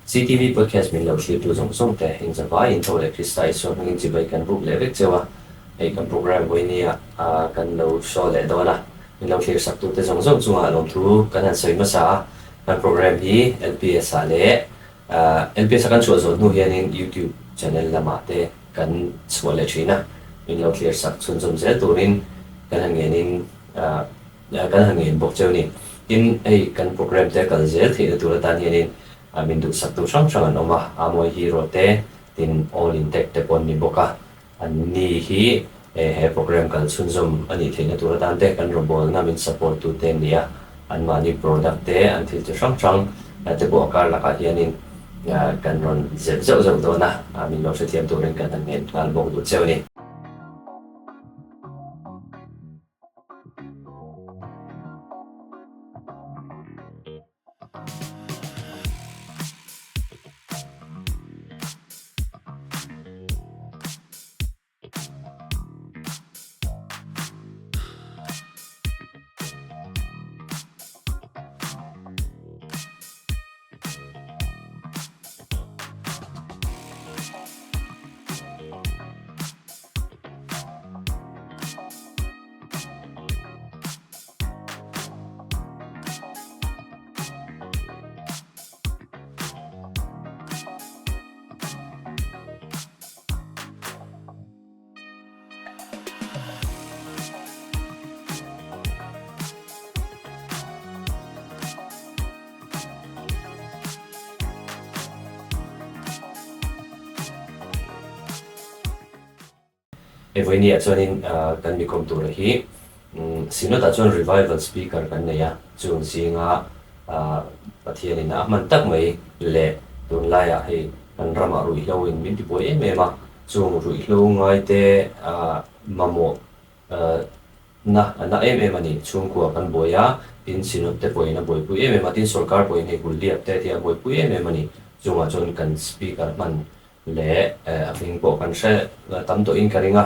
CTV podcast min lo thlir tu zong te in zawai in thole kristai so ngin chi bai kan book levek chewa ei kan program boinia kan lo show le dona min lo thlir sak tu te zong chunga lom thu kan an soi ma sa kan program hi LPS ale LPS kan chu zo nu hian in YouTube channel lamah te kan chhuale thina min lo thlir sak chun zum zel turin kan han ngenin kan han ngen bok cheu ni in ei kan program te kan zel thi tu la tan hian in min du sak tu sang sang an oma amoi hero te tin all in tech te pon ni boka an ni hi he program kan chun zum ani theina tur tan te kan robol na min support tu te nia an mani product te an thil te sang sang te bo kar la ka hianin kan ron zep zau do na min lo se thiam tu ren kan an ngen ngal bok du cheu ni voi ni chuanin kan mi kom tur hi SYNOD ta chuan revival speaker kan neya chung zinga pathian in a man tak mai le tun laia hei kan rama rui hloin min ti poi em em a chung rui hlo ngai te mamo na em em ani chung ko kan boya tin SYNOD te poi na boi pu em em tin sarkar poi nei kul liap te tia boi pu em em ani chunga chon kan speaker man le afing po kan se tam to in karinga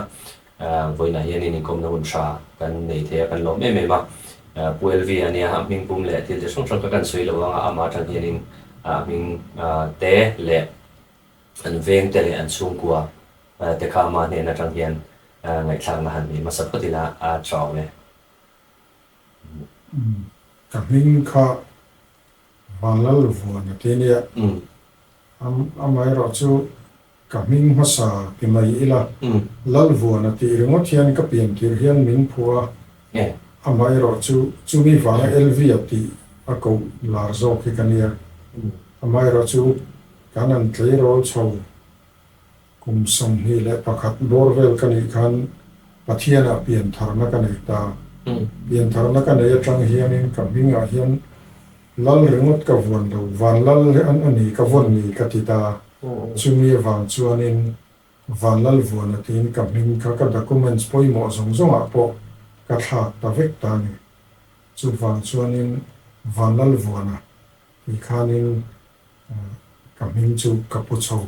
voina hian in kom na hun sha kan nei the kan lom em em a puelvi ania ming pum le til de song song kan soi lo anga ama than hian in ming te le an veng te le an chung kwa te kha ma ne na tang hian ngai thlang na han mi ma sap patina a chaw le ka ming kha Vanlalvuana tenia amai ro chu kaming hasa kimai ila lalvuana ti ringot hian ka pian tir hian min phua amai ro chu mi wanga LV ati ako larzo ki kania amai ro chu kanan tleirol chho kum som hi le pakhat borvel kani khan pathiana pian tharna kani ta pian tharna kani atang hian in kaming a hian lal ringot ka von lo van lal an ani ka von ni ka ti ta chumi wang chuanin Vanlalvuana tin kaming ka documents poi mo zong a po ka thak ta vek ta ni chu wang chuanin Vanlalvuana ti khanin kaming chu ka pu chho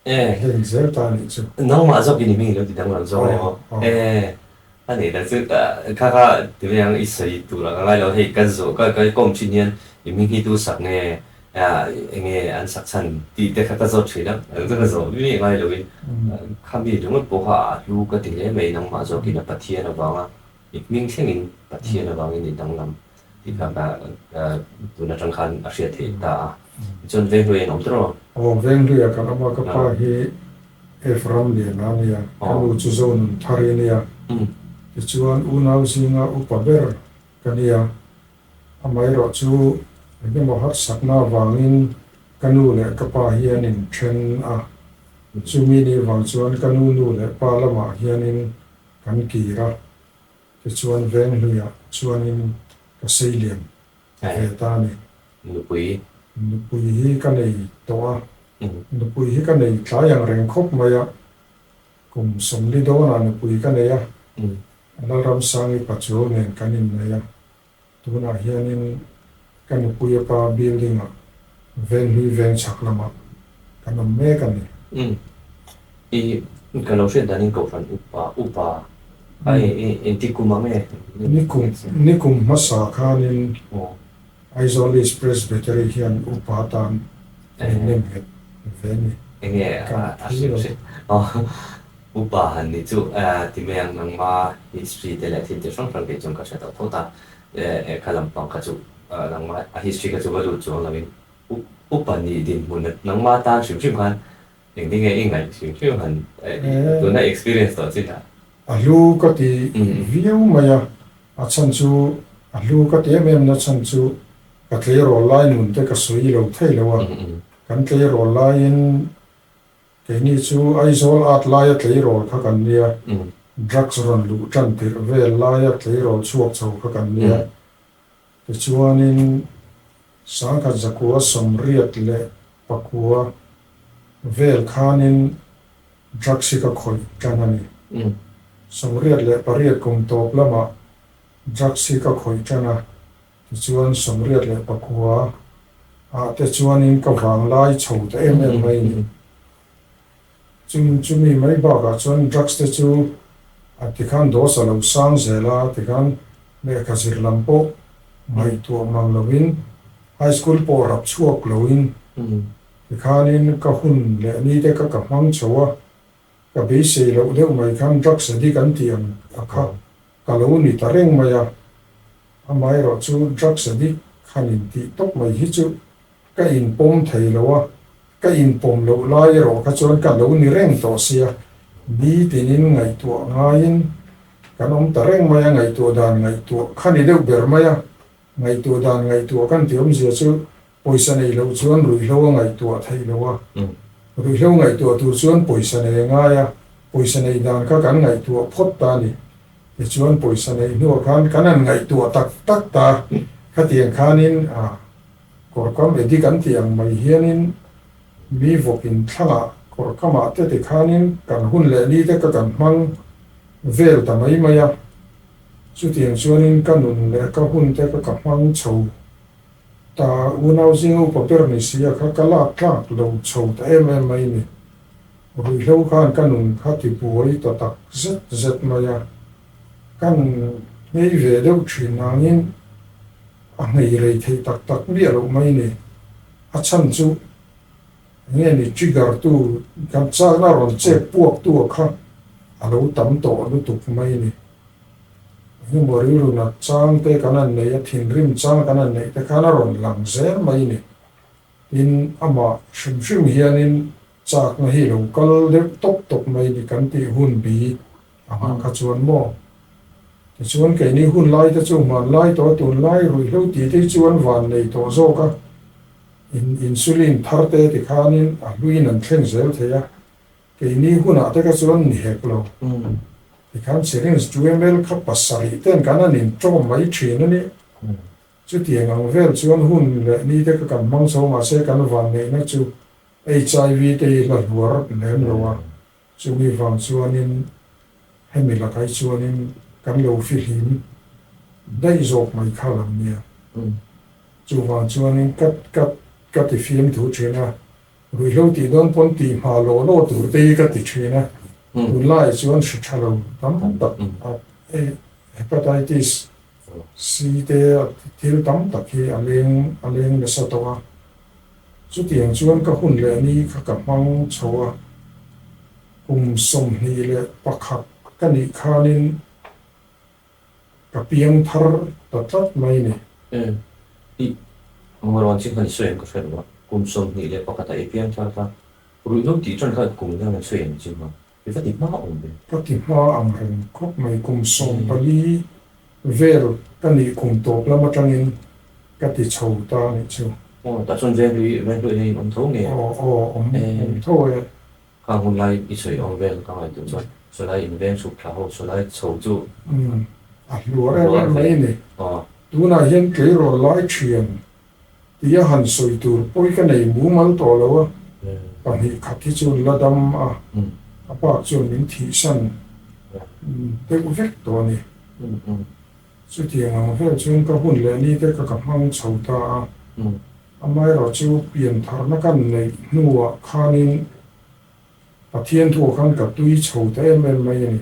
hen zer ta ni chu nang ma zo ki ni mi lo ti dang lo zo le ho ani da zu ka ti yang isai tu la ngai lo hei kan zo ka kom chin hian mi hi tu sak nge nge an sak chan ti te kha ka zo thina ka zo mi ngai lo in khami dung po ha lu ka ti le mai nang ma zo ki na pathian awanga ming thengin pathian awangin ni dang lam ti ka tu na tang khan a hria the ta chon ve hloi nom tro veng ria ka ma ka pa hi efram le na nia ka lu chu zon thari nia ti chuan unau singa upaber kania amai ro chu ke mo har sakna wangin kanu le kapa hianin thren a chumi ni wang chuan kanu nu le palama hianin kan kira te chuan veng hluya chuanin ka seiliam he ta ni nupui hi ka nei towa nupui hi ka nei tlayang reng khop maya kum somli do na nupui ka nei a alaram sangi pachu nen kanin neya tuna hianin kan puya pa building a ven hui ven chaklama kan me kan ni i kan lo shen danin ko fan upa ai intikuma me nikum masa khanin Isolis Presbytery hian upatan nem het ve ni nghe upa han ni chu ti me ang nang ma history de la tin de song sang ke chung ka sa ta thota khalam pang ka chu nang ma history ka chu ba lu chu la min upa ni din mun nang ma ta shim shim han ning ding e ngai shim shim han tu na experience to chin ha alu ka ti viu maya a chan chu alu ka te mem na chan chu ka thlir online mun te ka sui lo thei lo wa kan thlir online cái này chú ai số át lai thấy rồi các anh nia drugs run lu chân thì về lai thấy rồi chuộc châu các anh nia thì chú anh sáng cái giặc của sầm riết lệ bạc của về khanin drugs cái khối chân anh sầm riết lệ bạc riết cùng top lama drugs cái khối chân à thì chú anh sầm riết lệ bạc của thì chú anh cái vàng lai châu thì em mấy chúng mình mấy bảo cả chuyện drugs thì chú thì khán đó sẽ lâu sang sẽ là thì khán mẹ cái gì làm bộ mấy tuổi mang lovin high school bỏ rập chuộc lovin thì khán nên cái hun lệ ní để cái mang cháu cái bị say lâu đấy mấy khán drugs thì đi gần tiền cái lâu ní ta riêng mày mấy rồi chú drugs thì đi khán thì tóc mấy hết chú cái in bom thấy lâu cái in bom lâu lai rồi cái chuyện cái lâu ní riêng to xia đi tin ngày tuổi ngay cái ông ta riêng mày ngày tuổi đàn ngày tuổi khán đi đâu bể mày ngày tuổi đàn ngày tuổi cái tiệm gì chứ pойसा này lâu chuyện rồi lâu ngày tuổi thấy lâu rồi lâu ngày tuổi tu chuyện pой사 này ngay pой사 này đàn cái ngày tuổi phốt ta đi cái chuyện pой사 này nữa cái này ngày tuổi tắc ta cái tiền khán nín còn có mấy đi cái tiền mày hiền nín mi vokin thanga kor kama te khanin kan hun le ni te ka kan mang vel ta mai maya chu tiang chuanin kanun le ka hun te ka mang chho ta unau zingu paper ni sia ka la tlak lo chho ta em mai ni ru lo khan kanun kha ti puai ta tak zet maya kan nei ve deuh thin angin a ngei rei thei tak bia lo mai ni a chan chu nghe ni trigger tu kam cha na ron che puak tu kha alo tam to lu tuk mai ni ni mori ru na chang te kanan nei a thin rim chang kanan nei te kana ron lang zer mai ni in ama shim hianin chak na hi lo kal de top mai ni kan ti hun bi ama kha chuan mo te chuan ke ni hun lai te chu man lai to tun lai rui lo ti te chuan van nei to zo ka insulin thar te thì khanin luin an thleng zel theya ke ni huna te ka chuan ni hek lo thì khan syringe 2 ml kha pasari ten kana nin trom mai thin ani chu tiang ang vel chuan hun le ni te ka kan mang so ma se kan van nei na chu HIV te la luar lem lo wa chu mi van chuanin hemi la kai chuanin kan lo fi him dai zok mai khalam nia chu van chuanin kat ti film thu china rui lo ti don pon ti ma lo tu te ka ti china un lai chuan shi chalo tam hepatitis C te thil tam tak hi aleng le sa to chu tiang chuan ka hun le ni kha ka mang chowa kum som ni le pakhat ka ni khanin ka piang thar tat mai ni Orang sih kan suyen ko suyen ba kum som ni le pakata ipian cha ta ru no ti chon kha kum na suyen chi ma bi fa ti ma on be ka ti ma ang ren khop mai kum som pali ver ka ni kum to la ma tangin ka ti chho ta ni chu ta chon ven lui on tho nge om tho e ka hun lai i sui on vel ka mai tu chon so lai in ven su kha ho so lai chho chu luar mai ni tu na hian ke ro lai thian tia han soi tur poi ka nei mu mal to lo a ni khati chu ladam a pa chu min thi san te u vek to ni chu tiang ang vel chung ka hun le ni te ka mang chho ta a mai ro chu pian thar na kan nei nuwa khanin pathian thu khan ka tui chho te mai ni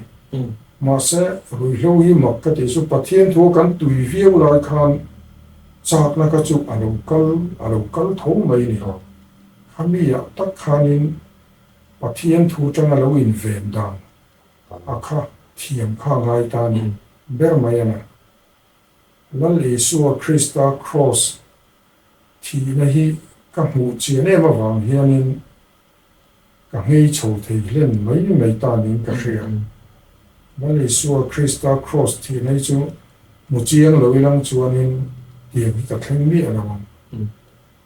ma se rui lo hi mak ka te chu pathian thu kan tui viau lai khan chak na ka chu alo kal tho mai ni khami tak khanin pathian thu tanga lo in vem dang akha thiam kha ngai ta ni ber mayana lal Isua Krista cross thì na hi ka hmu chian em awang hianin ka ngei chho thei hlen mai ta nin ka hria lal Isua Krista cross thì nei chu mu chiang lo ilang chuanin tiang hi ka thleng mi alawang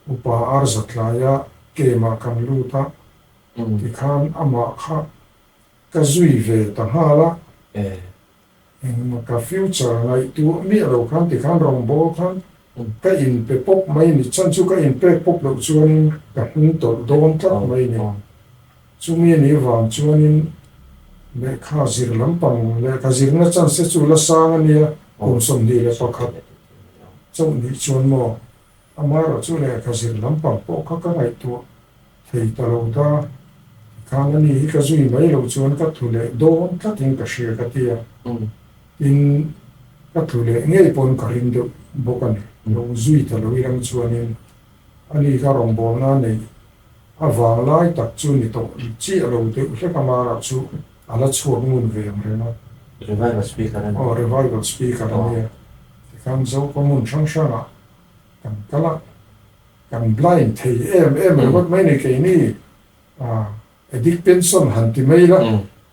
upa ar zatlaya kema kan luta ti khan ama kha ka zui ve ta hala mà cả future này tu mi rồi khăn thì khăn rong bó khăn cái in pe pop mấy ni chân chú cái in pe pop đầu chuan cả những tổ đón chắc mấy ni chú mi ni vàng chuan lệ khá zir lắm bằng lệ khá zir nó chân sẽ chú là sang anh ya cùng sống đi lệ bạc khát trong đi chuan mò ama rồi chú lệ khá zir lắm bằng bó khá cái này tu thì ta lâu ta khăn anh ni cái duy mấy lâu chuan các thủ lệ đón các tiếng cả share cái tia in các thủ lệ ngay pon karin được bốc anh long duy ta lo ilang chuanin ani ka rong bol na nei awang lai tak chu ni to chi lo te hle kamara chu ala chuak mun ve am re na revival speaker an revival speaker ani kan zo ko mun sang sang a kan kala kan blind thei em wat mai nei ke ni edik pension han ti mai la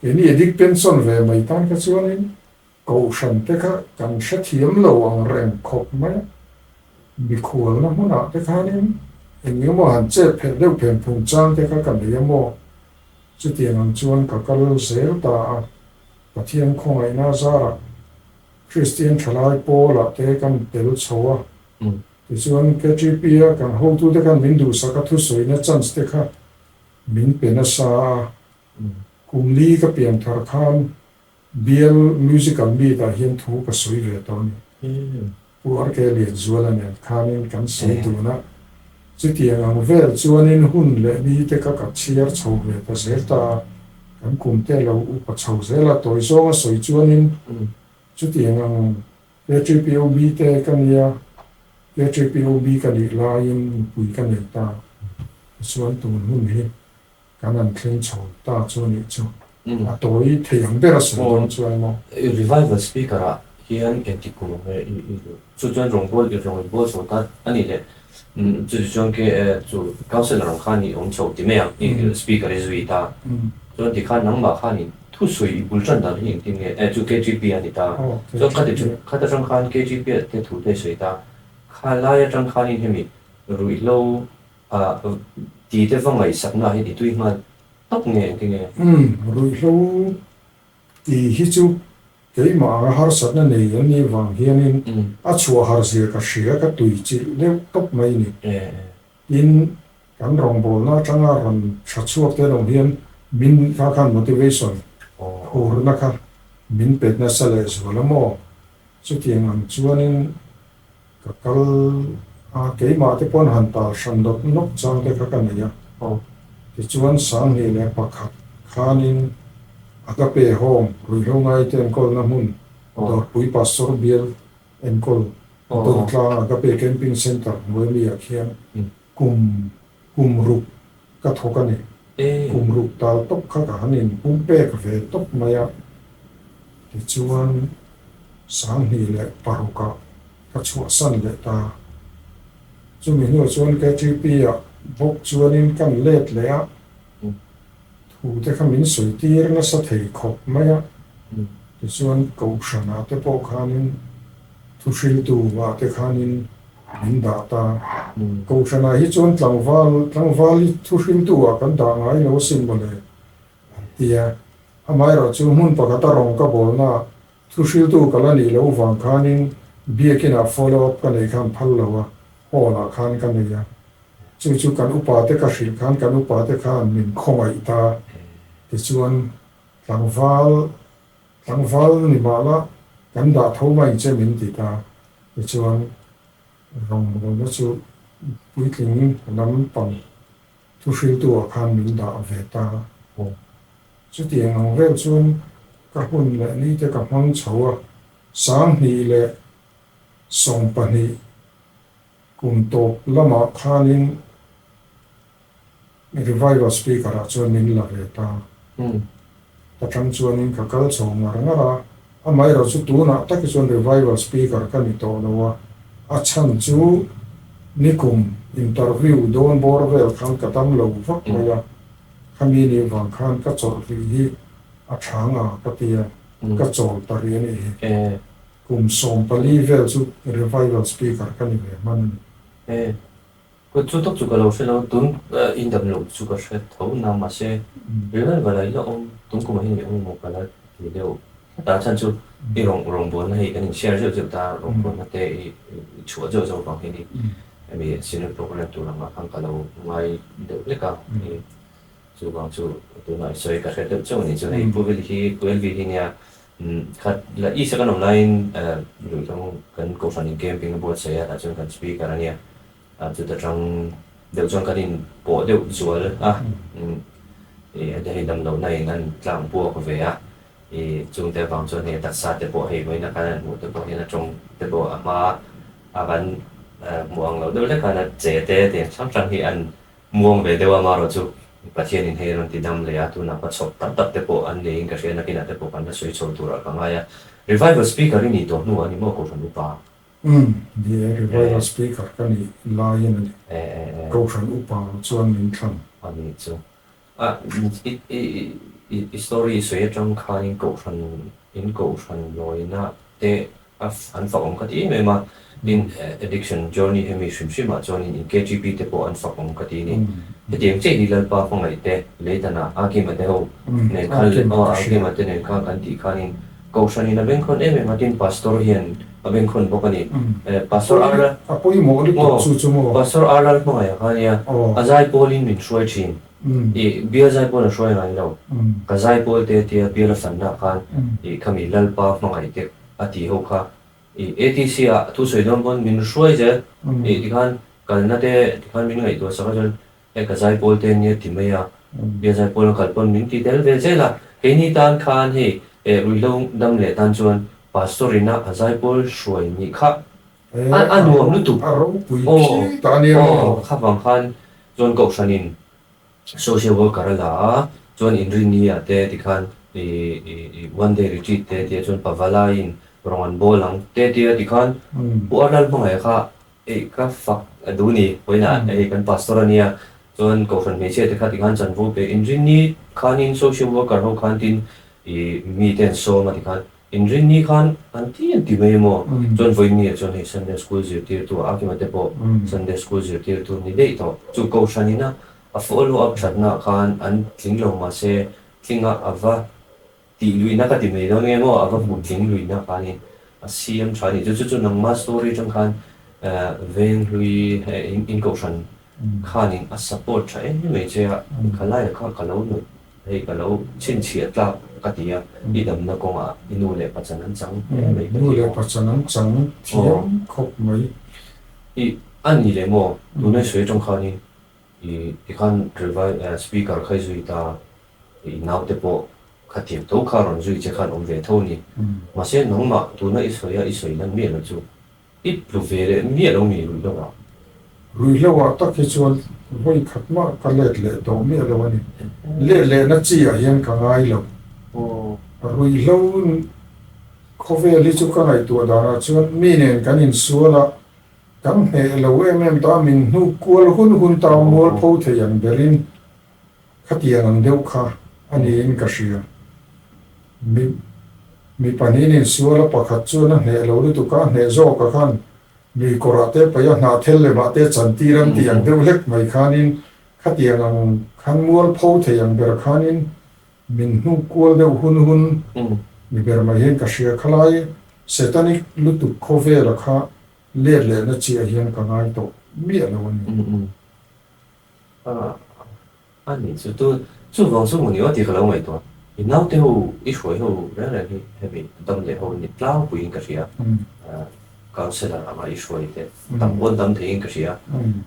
ke ni edik pension ve mai tan ka chuanin cầu sân thế cả cần sẽ thiếm lâu ang rèn khop mấy bị khổ lắm muốn nào thế cả nên những món hàng chế phèn đều phèn phồng trang thế cả cần để mua chứ tiền hàng chuan cả cái dễ ta và thiên không ai na ra là Christian chalai po là thế cần để lúc xấu thì chuan cái GP cần hậu tu thế cần mình đủ sa cái thứ soi nó chân thế cả mình bên nó sa cùng đi cái biển thar khan bial musical mi ta hian thu ka soi ve ton pu ar ke lian zuala ne khanin kan sei tu na chu tiang ang vel chuanin hun le mi te ka chiar chho ve ta zel ta kan kum te lo u pa chho zela toi zonga soi chuanin chu tiang ang PGPOB te kan ya PGPOB kan ni lain pui kan ni ta chuan tu hun hi kan an thleng chho ta chuani chu tối thì không biết là sử dụng cho anh không revival speaker à hiện cái tiết mục này chú chuyên rong bol số ta anh ấy chú chuyên cái chú cao sinh làm khán thì ông cháu thì mấy à speaker ấy duy ta cho thì khán nắng mà khán thì thu suy bul chân đó hiện thì nghe chú KGP anh ta cho khán ta trong khán KGP cái thu thế suy ta khán lại trong khán thì mình rồi lâu thì cái phong ngày sắp na thì tuy mà tóc nghe cái nghe rồi lâu thì hi chu cái mà har sát na này anh vàng hianin chùa har gì cả sỉa cả tùy chỉ nếu tóc mấy nè in kan rong bol na changa ran chat chuak te rong hian min khan motivation or na kha min pet na sale zola mo chu tiang am chuanin ka kal cái mà te pon han ta san dot nok chang te kha kan ya thì chuan sang hi le pakhat khanin agape home rui lo ngai ten kol na mun dor pui pastor biel en kol dor tla agape camping center noi mi a khian kum ruk ka thoka ni kum ruk tal tok kha ka hanin pum pe ka ve tok maya thì chuan sang hi le paruka ka chua san le ta chu mi no chuan ka GP a bốc chuanin kan let le a thu te kha min soi tir na sa thei khop mai a ti chuan ko shana te po khanin thu hril tu wa te khanin min da ta ko shana hi chuan tlangwal thu hril tu a kan da ngai lo sim bole tia amai ro chu mun pakata rong ka bol na thu hril tu kala ni lo wang khanin biakina follow up ka nei khan phal lo a hola khan kan nei ya chu kan upa te ka hril khan kan upa te khan min khomai ta ti chuan tlangwal ni mala kan da tho mai che min ti ta ti chuan rong mo chu puitling lam pang thu hril tu a khan min da ve ta chu tiang ang vel chuan ka hun le ni te ka hmang chhoa sang ni le song pani kum top lama khanin revival speaker a chuan min la ve ta ta tang chuan in ka kal chhawng a rangara amai ro chu tuna taki chuan revival speaker ka ni to lowa a chan chu nikum interview don bor vel khan ka tam lo vak maya khami ni wang khan ka chor hi a thanga ka tia ka chol tari ni kum som pali vel chu revival speaker ka ni ve man ko chu tok chu ka lo se lo tun in dam lo chu ka se tho na ma se revival balai lo tun ko ma hi mo ka la ki deuh ta chan chu i RAWNGBAWLNA hi kan share jo ta RAWNGBAWLNA te i chu jo jo bang hi ni mi SYNOD program tu lama kan ka lo ngai deuh le ka chu bang chu tu na soi ka se deuh chu ni chu nei pu vel hi hi nia khat la i sa kan online lu tong kan ko fan camping bo se ya ta chu kan speaker ania chu ta tang deuh chang kan in po deuh zual de dam lo nai ngan tlang pu ko ve a chung te bang chuan he taksa te pawh hei boina kan mu te pawh hian a tong te pawh ama a kan muang lo deuh le kan a che te chang hi an muang ve deuh ama ro chu pathian in hei ron ti dam le a tuna pa chhop tak te pawh an nei ka hrian a kin a te pawh kan a soi chho tur a pangai a revival speaker ni to nu ani mo ko ran upa the revival speaker ka ni la yin ni ko ran upa chuan min thlang ani chu story soi trong kha in ko ran loina te an fa ong ka ti me ma in addiction journey hemi shim ma journey in KGP te po an fa ong ka ti ni te tiang che hi lal pa phong ai te le dana a ki ma te ho ne khal a ki ma te ne kha kan ti kha in ko ran in a ben khon em ma tin pastor hian a ben khon bo ka ni pastor ara apoi mo li chu chu mo pastor ara mo ai kha nia azai polin min shoi chin bia zai pol shoi ngai lo ka zai pol te bia san na khan khami lal pa phong ai te ati ho kha ATC a thu soi don bon min shoi je dikhan kal na te dikhan min ngai to sa jon ka zai pol te ni ti me ya bia zai pol kal pon min ti del ve je la he ni tan khan he ruilong dam le tan chuan pastorina azai pol shoi ni kha an nuam lu tu ta ni kha bang khan jon ko shanin social worker la chuan in rin ni ate dikhan one day retreat te chuan pavala in RAWNGBAWLNA te dikhan pualal mangai kha ka fak adu ni poina kan pastor ania chuan ko fan me che te kha dikhan chan vu pe in rin ni khan in social worker ho khan tin mi ten so ma dikhan in rin ni khan an ti me mo chuan voi ni chuan he Sunday school zir tir tu a ki ma te po Sunday school zir tir tu ni dei to chu ko shanina a follow up chatna khan an tling lo ma se tlinga ava ti luina ka ti me do nge mo ava bu tling luina ka ni a siam chani chu nang ma story chang khan ven lui in ko shan khan in a support cha en me che khalai ka lo nu hei ka lo chin chiat la ka ti ya i dam na ko ma inu le pa chan an chang nu le pa chan an chang thiam khop mai i an ni le mo tu ne soi chang khan ni dikhan revival speaker khai zui ta naw te po khatim to kha ron zui che khan om ve tho ni ma se nong ma tu na isoi lan mi lo chu i plu ve le mi lo mi lu lo rui lo wa ta ki chuan voi khat ma ka le to mi lo ni le na chi a hian ka ngai lo rui lo khove li chu ka ngai tu da na chuan mi nen kan in suala kan he lo em ta min hu kual hun ta mol pho the yang berin khatiang ang deuh kha ani in ka sia mi panin in suala pakhat chu na he lo tu ka he zo ka khan mi korate pa ya na thel le ba te chantiram ti ang deuh lek mai khanin khatiang ang khan mol pho the yang ber khanin min hu kual deuh hun mi ber mai hen ka sia khalai setani lutu khove la kha le na chi a hian ka ngai to mi lo ni ani chu vong su ni wa ti khala ngai to i nau te ho i shoi ho ra ni hemi dam le ho ni tlau pu in ka sia counselor ama i shoi te tam bon dam the in ka sia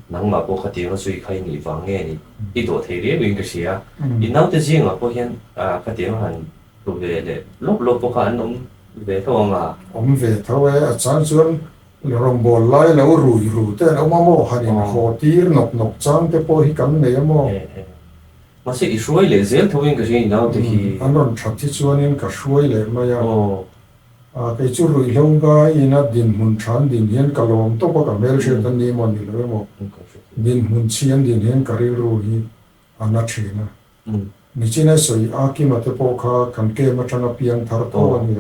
nang ma po khati ma sui khai ni wang nge ni i do the re in ka sia i nau te jing a po hian khati ma han lu le lop po kha an ve tho ma ve tho a chan chuan RAWNGBAWL lai lo rui te o ma mo hanin ho tir nok chang te po hi kan nei mo mà sẽ ít suy lệ dễ thôi cái gì nào thì anh nói thật thì cho nên cả suy lệ mà ya cái chỗ rồi lâu cái ina din mun chan din hiền cả lom to có cả mel share tan ni mon ni lo mo din mun chian din hiền cả ru hi ana china ni china soi aki ma te po kha kan ke ma chana pian thar to ani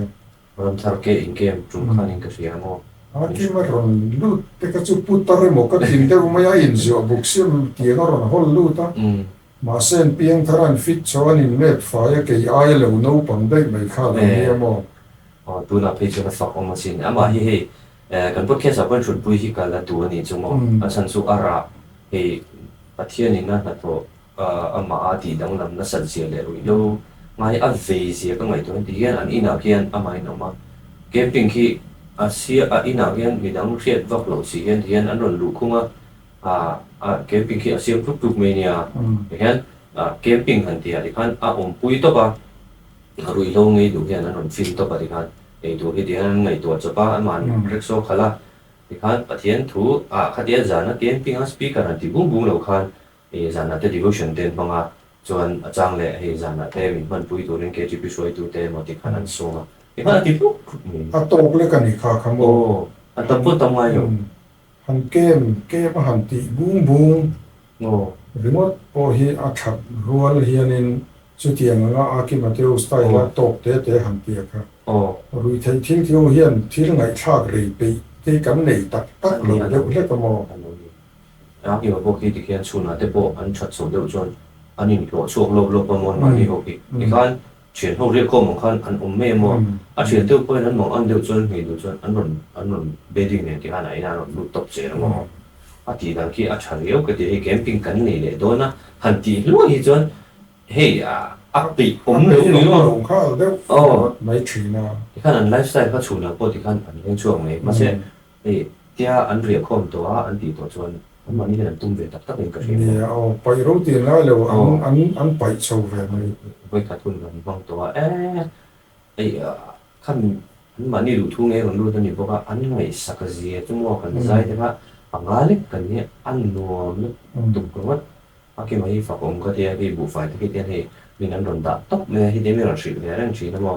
ram thar ke in kem chung khan in ka sia mo aki ma ron lu te ka chu putare mo ka din te ma ya in zo buksim ti ga ron hol lu ta mà sen piang tharan fit chuan in met fire ke ai lo no pang dei mai kha la ni mo tu na phe chuna sak om sin ama hi he kan podcast apon chut pui hi kala tu ani chumo asan su ara he pathian in na to ama ati dang lam na san sia le ru lo ngai a ve sia ka ngai to ti hian an ina kian ama ina ma camping hi asia a ina kian mi dang riat vak lo si hian an ron lu khunga camping hi asia puk me nia hian camping han tia khan a pui to ba rui lo ngai du hian an film to ba khan ei tu hi dian ngai tu chapa man rekso khala khan pathian thu khatia jana camping a speaker an ti bung bung lo khan e jana te devotion ten banga chuan achang le he jana te min man pui tu ren ke ti pi soi tu te mo ti khan an songa e khan ti pu a tok le kan ni kha kham o a ta pu tam ngai yo han ke ma han ti bung bung o remote o hi a that rual hianin chu tiang nga a ki ma teu style la tok te han ti kha rui thei thil thiu hian thil ngai thak rei pe te kan nei tak tak lo le ka mo a ki bo ki ti khian chuna te bo an that so deuh chuan anin lo chuak lo pa mon ma ni ho ki ni khan chen ho re ko mo khan an me mo a chen teu point an mo an deuh chuan ngi du chuan an ron bedding ne ti han ai na lu top che mo a ti dang ki a thar yo ke ti camping kan nei le do na han ti lo hi chuan hey pi ni lo kha deuh mai thina ti khan an lifestyle kha chuna po ti khan an eng chuang me ma se tia an ria khom to an ti to chuan an mani le tum ve tak tak in ka ri ni pai ro ti la lo an pai chau ve mai voi ka thun kan bang to khan an mani lu thu nge ron lu ta ni bo ka an ngai sakazi chu mo kan zai te ka angalik kan ni an no tum ko wat aki mai fa kom ka tia ki bu fai te ki he min an ron da top me hi de me ron shi le ran chi na mo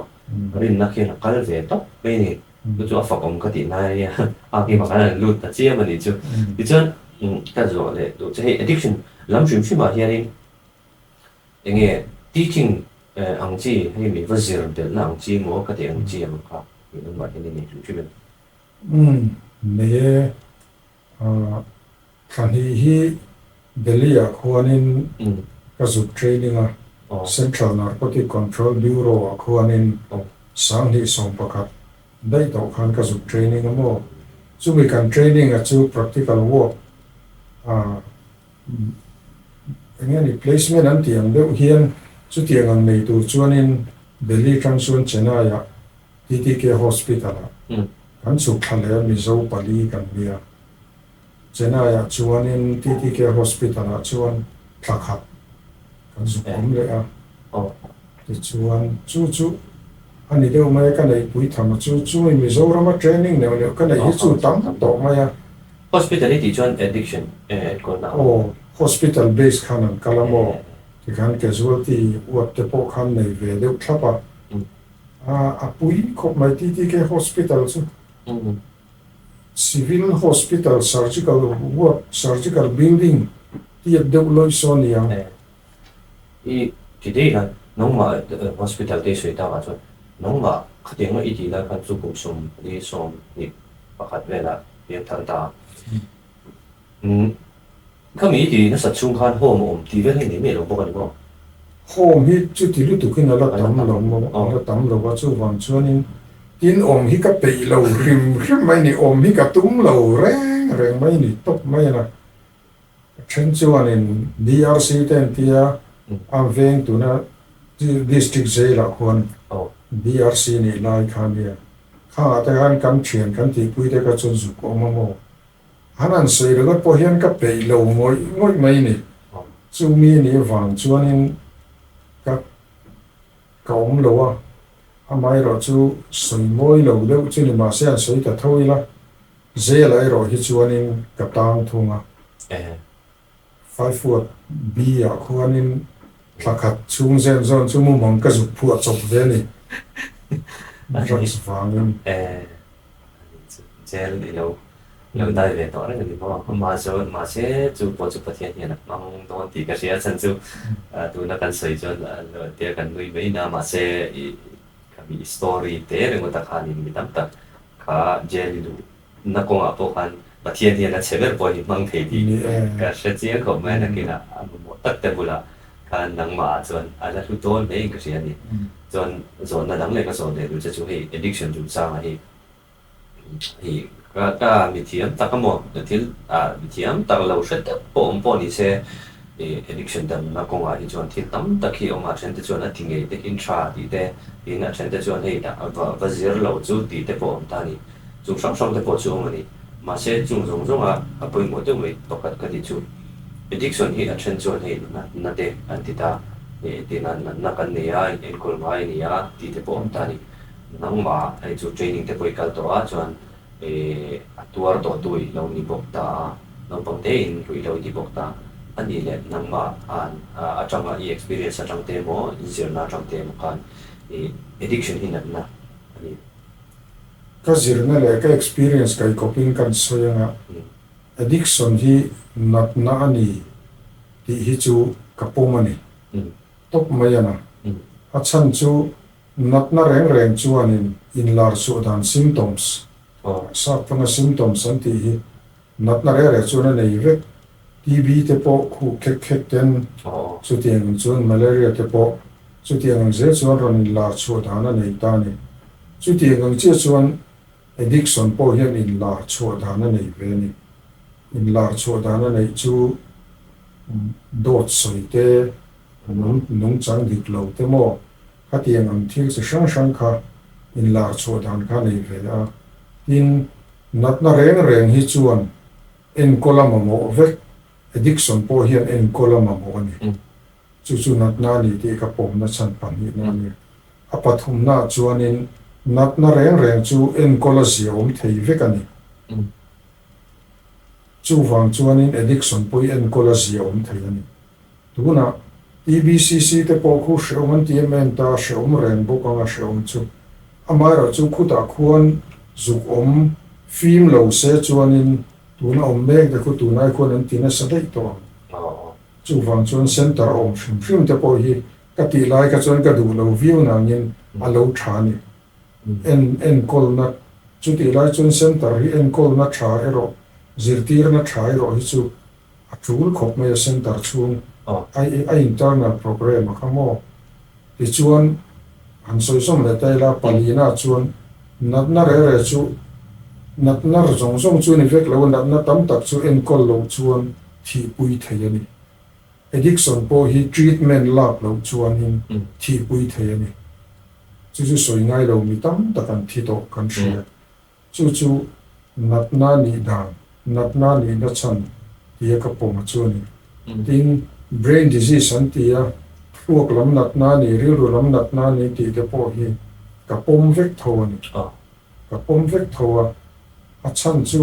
rin na ki na kal ve top pe ni lu chu fa kom ka ti na ya aki ma kan lu ta chi ma ni chu ti chuan ta zo le do che addiction lam shim shim ma hian enge teaching ang chi he mi vazir de na ang chi mo ka te ang chi am ka ni ma hi ni chu chu ne khan hi Delhi khuanin ka zu training Central Narcotic Control Bureau khuanin sang hi song pakhat dai to khan ka zu training mo chu mi kan training chu practical work engani placement an tiang deuh hian chu tiang ang nei tu chuanin Delhi Transuan Chennai TTK Hospital kan chu thale mi zo pali kan bia Chennai chuanin TTK Hospital chuan thakhat kan zu kom le ti chuan chu ani deuh mai ka nei pui tham chu mi zo rama training ne ka nei hi chu tam to mai hospitality chuan addiction ko na hospital based khanan kalamo ti khan casualty wat te po khan nei ve deuh thlapa pui khop mai TTK Hospital chu civil hospital surgical building tiap deuh loi sonia today kan nong ma hospital te soi ta wa chuan nong ma khateng no iti la kan chu kum som ni som ni pakhat vela pian thar ta kami ti na sat chung khan home ti ve ni me lo bo kan bo home hi chu ti lu tu kin la tam lo wa chu wan chuanin tin hi ka pe lo rim mai ni hi ka tum lo reng mai ni top mai na chen chuanin DRC ten tia veng tu na district jail khuan DRC ni lai khan ya kha ta kan thian kan ti pui te ka chun zu ko mo hanan sei lo po hian ka pe lo ngoi mai ni chu mi ni wang chuanin ka kaum lo amai ro chu soi moi lo deuh chu ni ma se an soi ta thoi la jail ai ro hi chuanin ka tang thunga 5 foot b khuanin tlakat chung zen zon chu mu mong ka zuk phu chop ve ni drugs wangin gel lo dai ve to ni bo ma se chu po chu pathian hian mang don ti ka sia chan chu tu na kan sei chon lo te kan nui ve na ma se ka mi story te re ngota khan ni tam tak ka gel lu na ko a po khan pathian hian na cheber po hi mang thei di ka se chia ko ma na kina mo tak te bula kan nang ma chon ala lu ton me ka sia ni chon zon na dang le ka zon le lu chu hi addiction chu sa ma hi ka mi thiam ta ka mo thil mi thiam ta lo shet po ni se addiction dam na ko nga hi chon thil tam ta khi oma chen te chon a thingei te in tra ti te in a chen te chon hei ta va zir lo chu ti te po ta ni chu sam te po chu ma ni ma se chung zong a poi mo te mai to ka ti chu addiction hi a chen chon hei na te an ti ta ti na kan ne ya in kol mai ni ya ti te po ta ni nang ma ai chu training te poi kal to a chuan tuar to tui lo ni bok ta no pang te in rui lo di bok ta ani le nang ma an atanga experience atang te mo zir na atang te mo kan addiction hin na ani ka zir na le ka experience kai coping kan soyanga addiction hi nat na ani ti hi chu kapomani top mayana achan chu nat na reng chuanin in lar su dan symptoms sa panga symptoms anti hi nat na re chuan nei ve TB te po khu khek ten chu tiang chuan malaria te po chu tiang ze chuan ron in lar chu dan na nei ta ni chu tiang che chuan addiction po hian in lar chu dan na nei ve ni in lar chu dan na nei chu dot soi te nung chang dik lo te mo ka tiang ang thil se sang kha in lar chu dan kha nei ve a in nat na reng hi chuan en kolama mo ve addiction po hian en kolama mo ni chu nat na ni te ka pom na chan pan hi na ni apathum na chuan in nat na reng chu en kolasi om thei ve ka ni chu wang chuan in addiction po en kolasi om thei ani tuna TBCC te po khu sheuman TMN ta sheum reng bo ka sheum chu amara chu khuta khuan zuk om film lo se chuanin tuna om mek de khu tunai khon an tina sadai to chu wang chuan center om film te po hi ka ti lai ka chuan ka du lo view na ngin a lo thani en kol na chu ti lai chuan center hi en kol na tha ero zirtir na tha ero hi chu a chul khop mai center chung ai internal program ka mo ti chuan an soi som le tai la palina chuan nat na re chu nat na zong chu ni vek lo nat na tam tak chu en kol lo chuan thi pui thei ani addiction po hi treatment lab lo chuan in thi pui thei ani chu soi ngai lo mi tam tak an thi to kan thria chu nat na ni dan nat na ni na chan ti ka po ma chu ni tin brain disease an ti a thuak lam nat na ni ru lam nat na ni ti te po hi ka pom vek tho ani ka pom vek tho a chan chu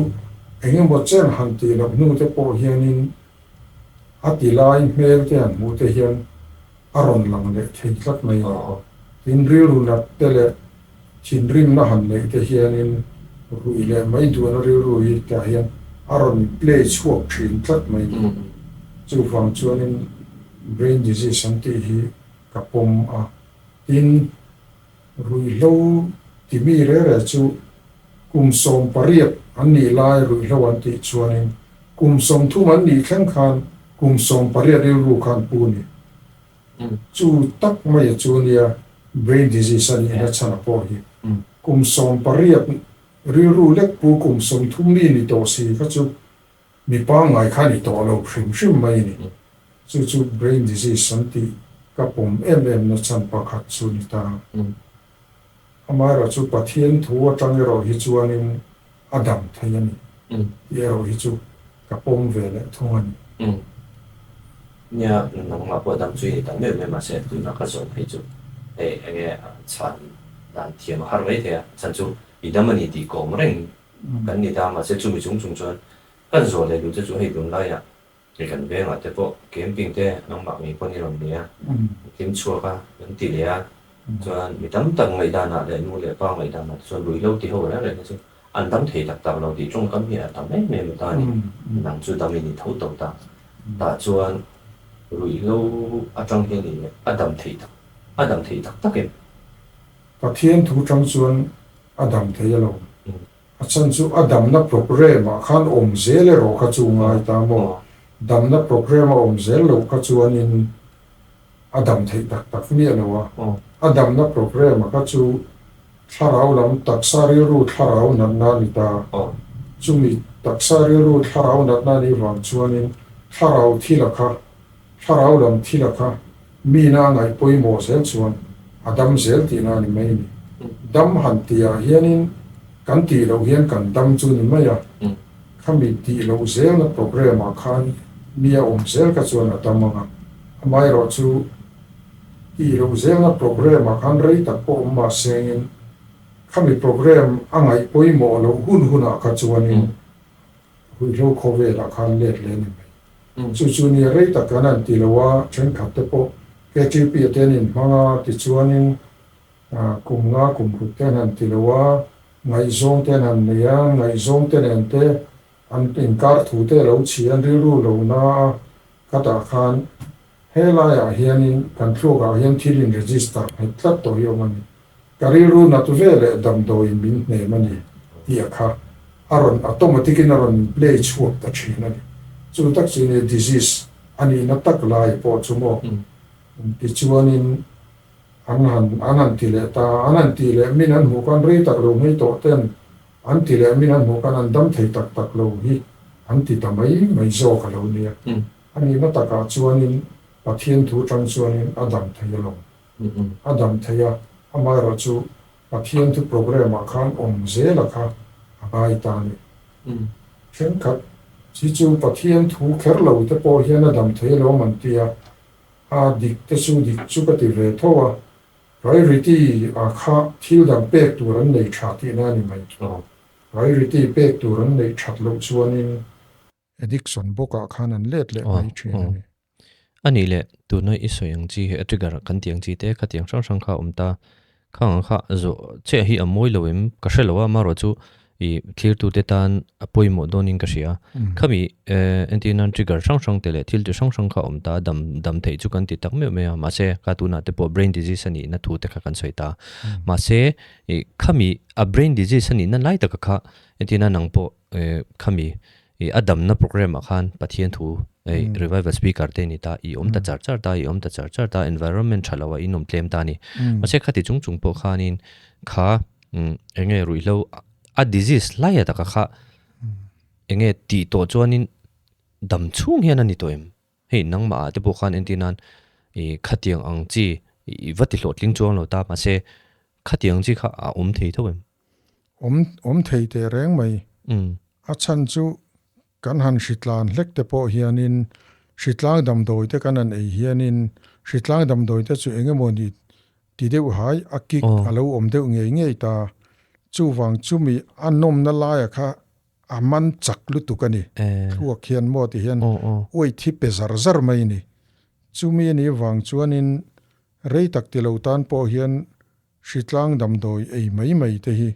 engem bo chen han ti lo nu te po hianin a ti lai mel te an mu te hian aron lang le thei tlat mai tin ru nat te le chin rim na han le te hianin ru ile mai du na ru hi ta hian aron play chuak thin tlat mai chu wang chuanin brain disease an ti hi ka pom a tin rui lo ti mi re chu kum som pariat an ni lai rui lo an ti chuanin kum som thu man ni khan khan kum som pariat ru khan pu ni chu tak mai chu nia brain disease ani na chana po hi kum som pariat ru lek pu kum som thum ni to si ka chu mi pa ngai kha ni to lo shim mai ni chu brain disease santi ka pom em na chan pa khat chu ni ta amara chu pathian thu atang ro hi chuanin adam thayani ero hi chu ka pom ve le thongan nya nang ma po dam chui ta me ma se tu na ka so phei chu chan dan thiam har mai the chan chu idamani ti ko mreng kan ni da ma se chu mi chung chuan kan zo le lu chu hei dun la ya cái cần về mà thế bộ kiếm kinh tế nó mặc mình con đi làm gì á kiếm chua cả những tỷ lệ cho mình tấm tầng ngày đàn là để mua lệ bao ngày đàn là cho lùi lâu thì hồi đó là chứ anh tấm thì đặc tàu lâu thì trong cấm hiện tấm hết mềm ta đi nặng chú tấm mình thấu tàu ta cho lùi lâu ở trong cái này ở đầm thì đặc tắc em và thiên thủ trong chuan Adam thấy lâu chân chú Adam na program mà khan dễ lệ rồi các chú ngay ta mò Adam na program mà dễ lâu các chú anh Adam thấy đặc đặc nghĩa nào Adam na program mà các chú thlarau lam taksari ru thlarau na ni ta chú mi taksari ru thlarau na ni vang chuanin thlarau thlarau lam thilakha mi na ngai poi mo sel chuan Adam zel ti na ni mai ni dam han tia hianin kan ti lo hian kan dam chu ni mai a khami ti lo zel na program a khan mia zel ka chuan Adam anga mai ro chu ti lo zel na program a khan rei tak po ma sengin khami program angai poi mo lo hun ka chuanin hui lo khove la khan let le ni chu ni rei tak kan ti lo wa chen khat te po KTP tenin manga ti chuanin kum nga kum ru tenan ti lo wa ngai zong tenan nia ngai zong tenen te an inkar thu te lo chi an ri ru lo na kata khan hela ya hianin kan thlo ga hian thilin register ai tlat to yo mani kariru na tu vele dam do in min ne mani ti kha aron automatically aron play chuak ta thina ni chu tak chi ne disease ani na tak lai po chumo ti chuanin anan ti le min an hu kan rei tak lo mai to ten an ti le min an hu kan an dam thei tak lo hi an ti ta mai zo ka lo nia ani na taka chuanin pathian thu tang chuanin Adam thei lo Adam theia amai ro chu pathian thu program a khan zela kha abai ta ni chen khat chi chu pathian thu kher lo te po hian Adam thei lo man tia dik te chu ka ti ve thowa priority a kha thil dam pek turan nei tha ti na ni mai priority pek turan nei that lo chuanin addiction boka khan an let le mai thina ni ani le tu noi isoyang chi he trigger kan tiang chi te khatiang sang kha umta khang kha zo che hi amoi loim ka shelawa ma ro chu I thlir tute tan apoi mo donin ka sia khami antinan trigger sang tele thil tu sang kha umta dam thei chu kan ti tak me ma se ka tu na te po brain disease ani na thu te kha kan soita ma se khami a brain disease ani na lai ta kha antina nang po khami adam na program khan pathian thu revive speaker te ni ta ta char ta environment thalawa inom tlem ta ni ma se khati chung po khanin kha enge ruilo a disease lai ta kha enge ti to chuanin dam chung hian ani toim hei nangma te po khan entinan khatiang ang chi vati hlot ling chuang lo ta ma se khatiang chi kha thei thoem thei te reng mai a chan chu kan han shitlan hlek te po hianin shitlang dam doi te kan an ei hianin shitlang dam doi te chu enge moni ti deuh hai akik alo deuh ngei ta chu wang chu mi anom na la ya kha aman chak lu tu kani thuak hian mo ti hian oi thi pe zar mai ni chu mi ni wang chuanin rei tak ti lo tan po hian shitlang dam doi ei mai te hi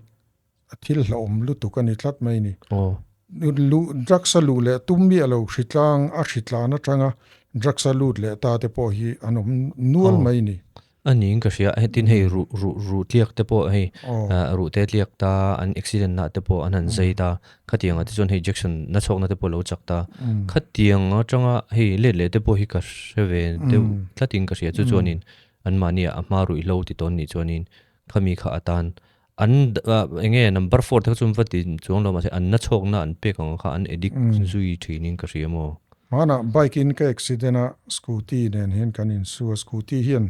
athil hlom lu tu kani tlat mai ni lu draksalu le tummi alo shitlang a shitlana tanga draksalu le ta te po hi anom nual mai ni ani ka sia hetin hei ru tliak te po hei ru te tliak ta an accident na te po anan zai ta khatianga ti chon hei injection na chok na te po lo chak ta khatianga tanga hei le te po hi ka seve te tlating ka sia chu chonin an mania ama ru lo ti ton ni chonin khami kha atan an enge number 4 thak chum vati chong lo ma se an na chok na an pe kang kha an edict zui thinin ka ria mo mana bike in ka accident a scooty nen hen kanin su scooty hian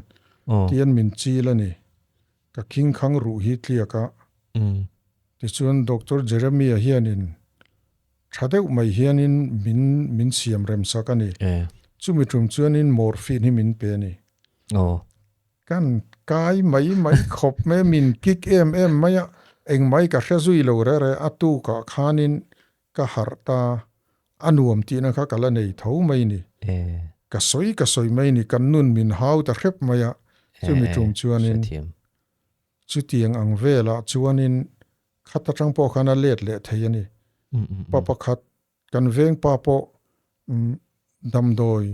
tian min chi la ni ka king khang ru hi tliaka ti chuan Dr. Jeremy hianin thadeu mai hianin min siam rem sakani chumi tum chuanin morphine hi min pe ni kan kai mai khop me min kick em maya eng mai ka hre zui lo re atu ka khanin ka harta anuam ti na kha kala nei tho mai ni ka soi mai ni kan nun min hau ta hrep maya chu mi tum chuanin chu tiang ang vela chuanin khata tang po khana let le theiani papa khat kan veng pa po damdoi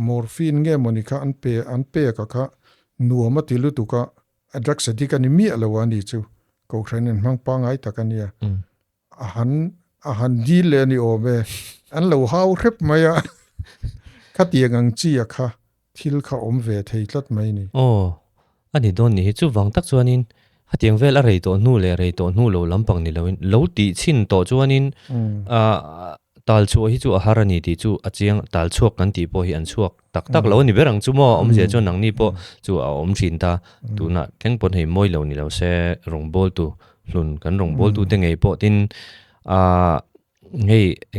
morphine nge monika an pe ka kha nuama tilu tu ka adrak sadika ni mi alawani chu ko khranin mang pangai takania ahan di le ni obe an lo hau hrep maya khatiang ang chi a kha thil kha om ve thei tlat mai ni ani don ni chu wang tak chuanin hatiang vel a rei to nu le rei to nu lo lampang ni loin lo ti chin to chuanin tal chu hi chu a harani ti chu achiang tal chuak kan ti po hi an chuak tak lo ni berang chu mo om je chu nang ni po chu a om thin ta tu na thleng pon hei moi lo ni lo se rongbol tu hlun kan rongbol tu te ngei po tin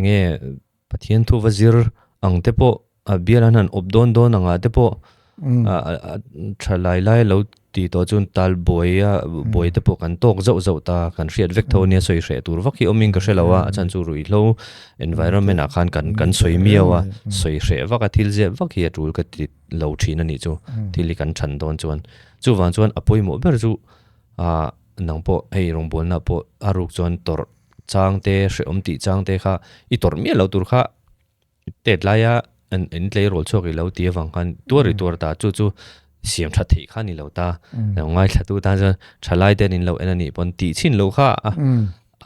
nge pathian thu wazir ang te po biaran han obdon don anga te po thalai lo ti to chun tal boy te po kan tok zo ta kan hriat vek tho ne soi hre tur vaki oming ka hrelawa achan chu rui hlo environment a khan kan soi miawa soi hre vaka thil je vaki atul ka ti lo thina ni chu thili kan than don chuan chu wang chuan apoi mo ber chu nang po hei rongbol na po aruk chuan tor changte hre om ti changte kha I tor mi lo tur kha tetlaya an tlei rol chok I lo ti wang khan tur ta chu siam tha thei kha ni lo ta ngai thatu ta ja thalai den in lo enani pon ti chin lo kha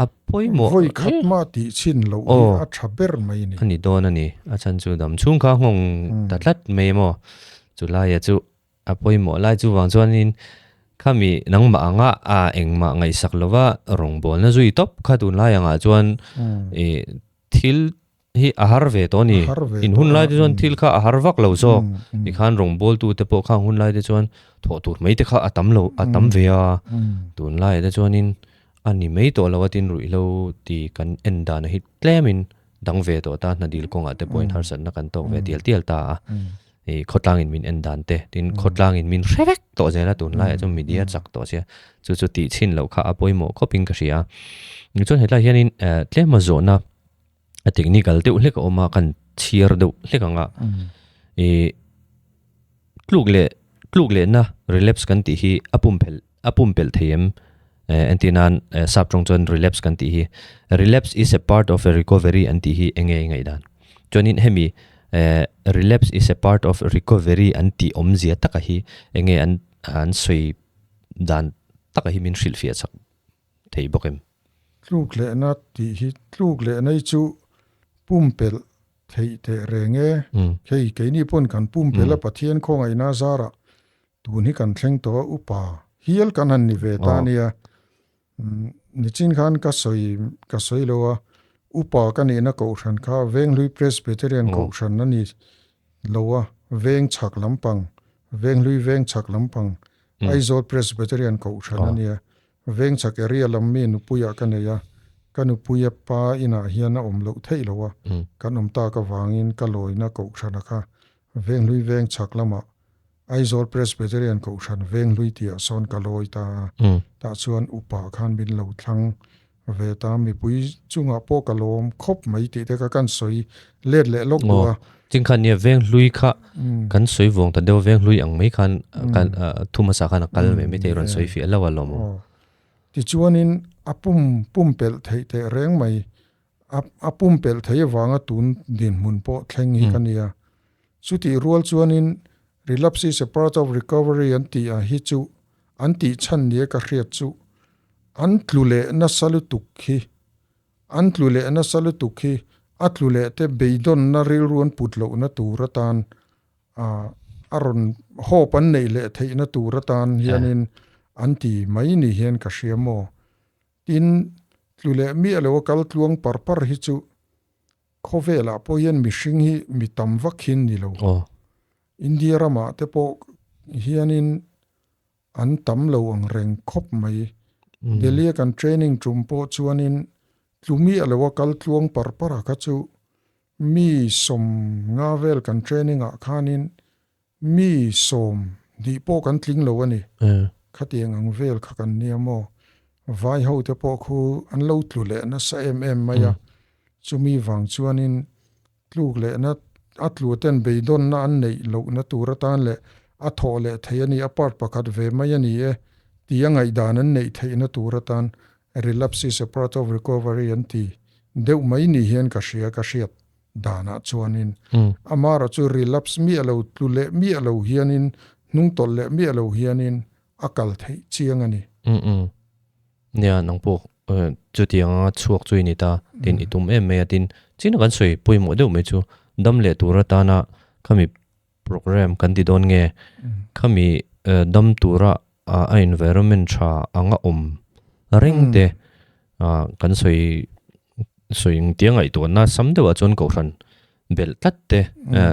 apoi mo voi khat ma ti chin lo a thaber mai ni ani don ani achan chu dam chung kha ngong tatlat me mo chu lai ya chu apoi mo lai chu wang chuan in khami nangma anga engma ngai sak lova rongbol na zui top kha tun lai anga chuan thil hi ahar ve to ni in hun lai de chuan thil kha ahar vak lo zo I khan rongbol tu te po kha hun lai de chuan tho tur mai te kha atam ve a tun lai de chuan in ani mei to lawatin rui lo ti kan enda na hi tlemin dang ve to ta na dil konga te point har san na kan tok ve tial ta khotlang in min endan te tin khotlang in min revek to jela tun lai chu media chak to che chu ti chin lo kha apoi mo khoping ka ria ni chon hela hianin tlema zo na a technical te ulek oma kan thiar do hlekanga tluk le na relapse kan ti hi apum pel theim antinan saptong chon relapse kan ti hi relapse is a part of a recovery anti hi ngai dan chonin hemi relapse is a part of recovery anti omzia takahi enge an soi dan takahi min shil fia chak thei bokem tluk le na ti hi tluk le nei chu pumpel thei te renge khei ke ni pon kan pumpel a pathian khong ai na zara tun hi kan thleng to upa hial kan han ni ve ta nia ni chin khan ka soi lowa upa kan ina ko than kha veng lui presbyterian ko than na ni lowa veng chak lampang veng lui veng chak lampang aizol presbyterian ko than na nia veng chak area lam min puya kan ya kanu puya pa ina hiana omlo thei lowa kan omta ka wangin ka loina ko thana kha veng lui veng chak lama aizol presbyterian ko than veng lui tia son ka loi ta chuan upa khan bin lo thlang ve ta mi pui chunga po ka lom khop mai ti te ka kan soi let le lok wa ching khan ne veng lui kha kan soi wong ta deuh veng lui ang mai khan kan thuma sa khan kal me te ron soi fi alawa lomo ti chuanin pumpel thei te reng mai pumpel thei wanga tun din mun po thleng hi kania chuti rual chuanin relapse is a part of recovery anti a hi chu anti chan nie ka hriat chu antlule na salutukhi atlule te beidon na rilruan putlo na turatan aron hopan nei le thei na turatan hianin anti mai ni hian ka hriamo tin tlule mi alo kal tluang parpar hi chu khovela po hian mi hring hi mi tam vakhin ni lo India rama te po hianin an tam lo ang reng khop mai Delhi kan training trumpo chuanin tlumi alo kal tluang parpara ka chu mi som nga vel kan training a khanin mi som di po kan tling lo ani khatiang ang vel kha kan niamo vai ho te po khu an lo tlule na sa maya chumi wang chuanin atluk le na atluten beidon na an nei lo na turatan le atho le thayani apart pakhat ve mayani e tiangai danan nei theina turatan relapse is a part of recovery anti deuh mai ni hian ka hriat dana chuanin amara chu relapse mi alo tlule mi alo hianin nung tol le mi alo hianin akal thei chiangani nia nangpo chutianga chuak chui ni ta tin itum em me tin chin kan soi poimo deuh me chu dam le turata na khami program kan ti don nge khami dam tura a environment tha anga ring te kan soing tiangai to na samdewa chon ko ran bel tatte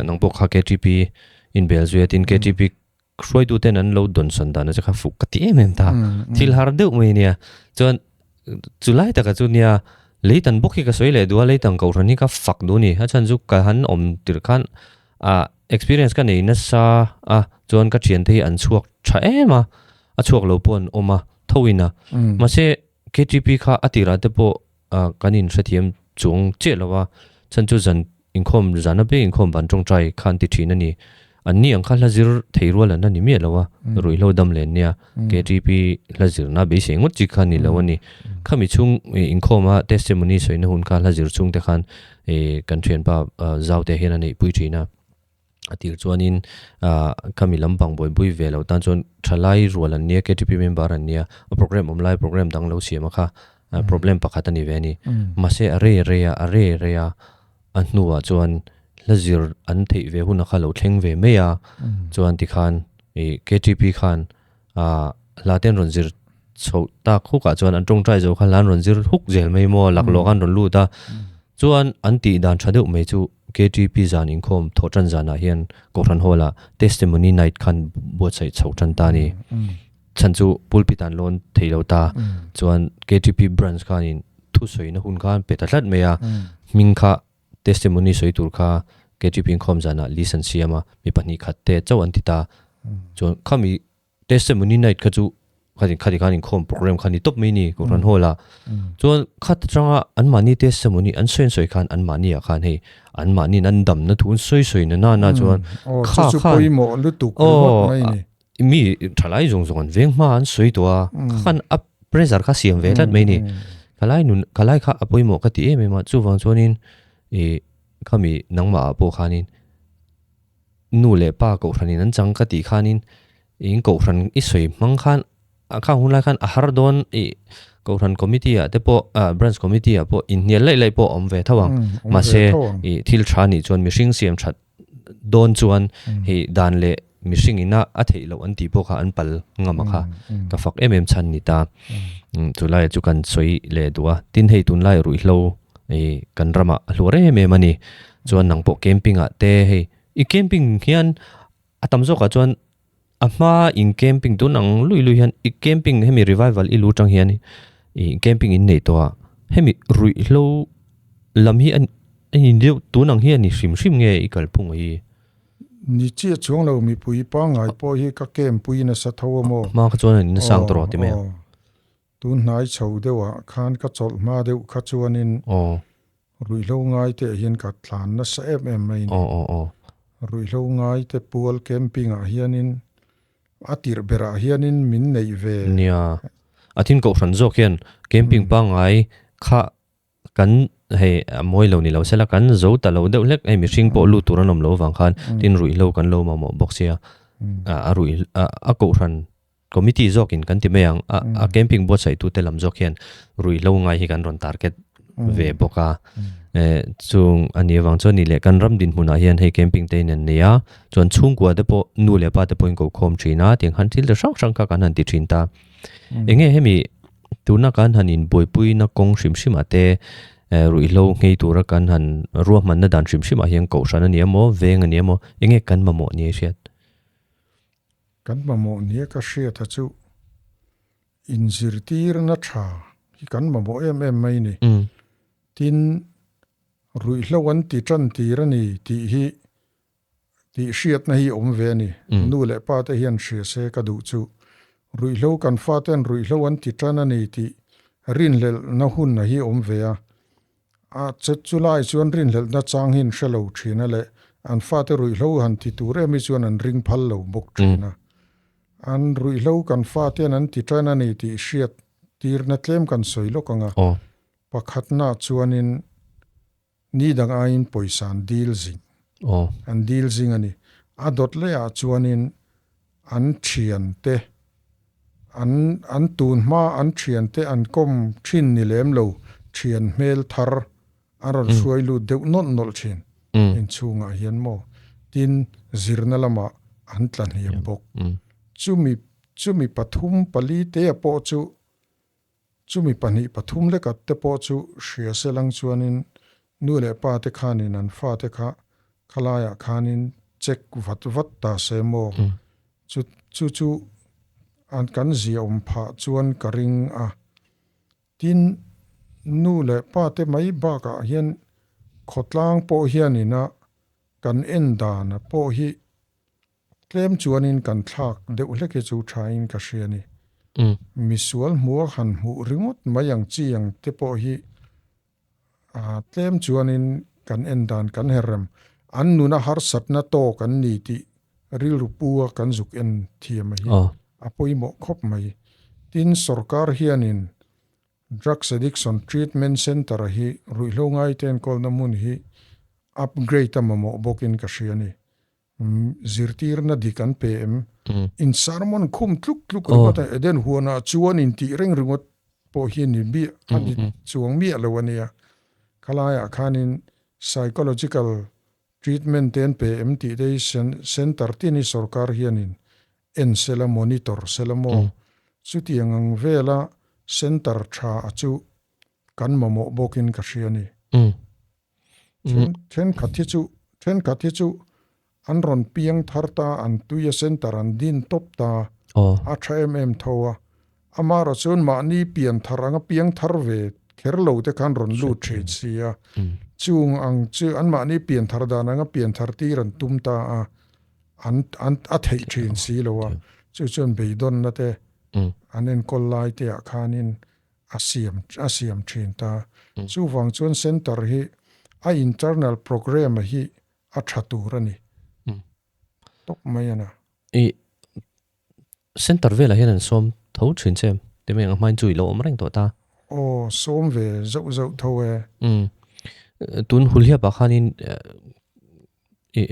nangpo kha KTP in bel zuya tin KTP khoi tu ten an lo don san da na kha fuk ti em ta thil har deuh me nia chon chulai ta ka chu nia leitan bokhi ka soi le duwa leitan ko ran ni ka fak du ni ha chan ju ka han tir khan experience ka nei na sa chon ka thian thei an chuak tha ema a chuak lo pon oma thoina ma se KTP kha atira te po kanin hriatthiam chung che lawa chan chu zan inkhom zana be inkhom ban tong trai khan ti thina ni anni ang kha lazir theirwal an ni me lawa roi lo dam len nia KTP lazir na be se ngot chi khan ni lawani khami chung inkhoma testimony soina hun kha lazir chung te khan kan thian pa zaute hena nei pui thina atir chuanin khami lampang boi bui velo tan chon thalai rual an nia KTP member an nia program omlai program dang lo siama kha problem pakhat ani ve ni mase are annuwa chuan lazir an thei ve huna kha lo thleng ve meya chuan ti khan KTP khan laten ronzir chho ta khu ka chuan an tong trai zo kha lan ronzir huk zel mai mo lak lo kan ron lu ta chuan an ti dan thadeu me chu KTP zan inkhom thotan zana hian ko ran hola testimony night khan bo chai chho tan ta ni chanchu pulpitan lon theilo ta chuan KTP branch khan in thu soina hun khan petatlat meya mingkha testimony soi tur kha KTP inkhom zana listen siama mi pani khatte chaw antita chuan khami testimony night kha chu khari khan inkhom program khani top me ni ko ran hola chuan khat tanga an mani testimony an soi khan an mani a khan hei an mani nan dam na thun soi na chuan kha poimo lutuk mai ni mi thalai zong an veng ma an soi to khan up pressure kha siam ve tat mai ni kalai kha apoimo ka ti em ma chu wang chuanin khami nangma po khanin nu le pa ko ranin an chang ka ti khanin in ko ran isoi mang khan akha hun lai khan ahar don ko ran committee a te po branch committee a po in nial lai po om ve thawang ma se thil thani chon mishing siam that don chuan hi dan le mishing ina a thei lo an ti po kha an pal ngama kha ka fak chan ni ta chulai chu kan soi le duwa tin hei tun lai rui hlo kan rama hlore me mani chuan nangpo camping a te hei camping hian atam zo ka chuan ama in camping tu nang lui hian camping hemi revival i lu tang hian camping in nei to hemi rui hlo lam hi an deu tu nang hian ni hrim nge i kalphung hi ni chi chuang lo mi pui pa ngai po hi ka kem pui na sa thaw mo ma kha chuan in sang tro ti me tu nai chho dewa khan ka chol ma deu kha chuanin rui lo ngai te hian ka thlan na sa em mai ni rui lo ngai te pual camping a hianin atir bera hianin min nei ve nia athin ko ran zo khian camping pa ngai kha kan hei moi lo ni lo sela kan zo ta lo deuh lek ai mi hring po lu turanom lo wang khan tin rui lo kan lo ma mo boxia rui a ko ran committee zokin kan ti meang a camping bo chai tu te lam zokhian rui lo ngai hi kan ron target ve boka chung ani wang chon ni le kan ram din huna hian hei camping te nen nia chon chung kwa de po nu le pa te point ko khom thina ting han thil de sang ka kan han ti thin ta enge hemi tuna kan hanin boipui na kong hrim ate rui lo ngei tura kan han ruah man na dan hrim a hian ko san ani mo veng ani mo enge kan ma mo ni hriat kan ma mo ni ka hriat ha chu inzir tir na tha hi kan ma mo em mai ni tin rui lo wan ti tran ti rani ti hi ti hriat na hi om ve ni nu le pa te hian hria se ka du chu rui lo kan fa ten rui lo wan ti tran ani ti rin le na hun na hi om ve a chet chulai chuan rin hlel na chang hin shalo thina le an fa te rui hlo han ti ture mi chuan an ring phal lo bok thina an rui hlo kan fa te an ti traina nei ti hriat tir na tlem kan soi lo kanga pakhatna chuanin ni dang a in poisan deal zing an deal zing ani adot le a chuanin an thian te an tun ma an thian te an kom thin ni lem lo thian hmel thar aron suai lu deuh not nol thin in chunga hian mo tin zirna lama an tlan hiam bok chumi pathum pali te apo chu chumi pani pathum le kat te po chu hria selang chuanin nu le pa te khanin an fa te kha khalaya khanin check vat ta se mo chu an kan zia pha chuan karing a tin nu le pa te mai ba ka hian khotlang po hianina kan endana po hi tlem chuanin kan thlak deuh hleke chu thain ka hriani misual muak han mu ringot mayang chiang te po hi tlem chuanin kan endan kan herem an nuna har satna to kan ni ti ril rupua kan zuk en thiam hi apoi mo khop mai tin sarkar hianin drugs addiction treatment center hi ruilo ngai ten kol na mun hi upgrade amamo bokin ka hriani zirtir na dikan pm in sarmon khum tluk rota eden huana chuan in ti reng ringot po hi ni bi adi chuang mi alawania kalaya khanin psychological treatment ten pm ti dei center tini sarkar hianin en sela monitor selamo chutiang vela center tha achu kan mamo bokin ka hriani then khathi chu an ron piang tharta an tuya center an din top ta a mm thowa amara chun ma ni pian tharanga piang thar ve kherlo te kan ron lu thrit sia chung ang chu an ma ni pian thar da na nga pian thar ti ran tum ta an a thei thin si lowa chu chun beidon na te anen kollai te a khanin asiam thin ta chu wang chun center hi a internal program hi a thaturani tok mayana center vela hian an som tho thin chem te me ngmain chui lo omreng to ta som ve zo thoe tun hulia ba khanin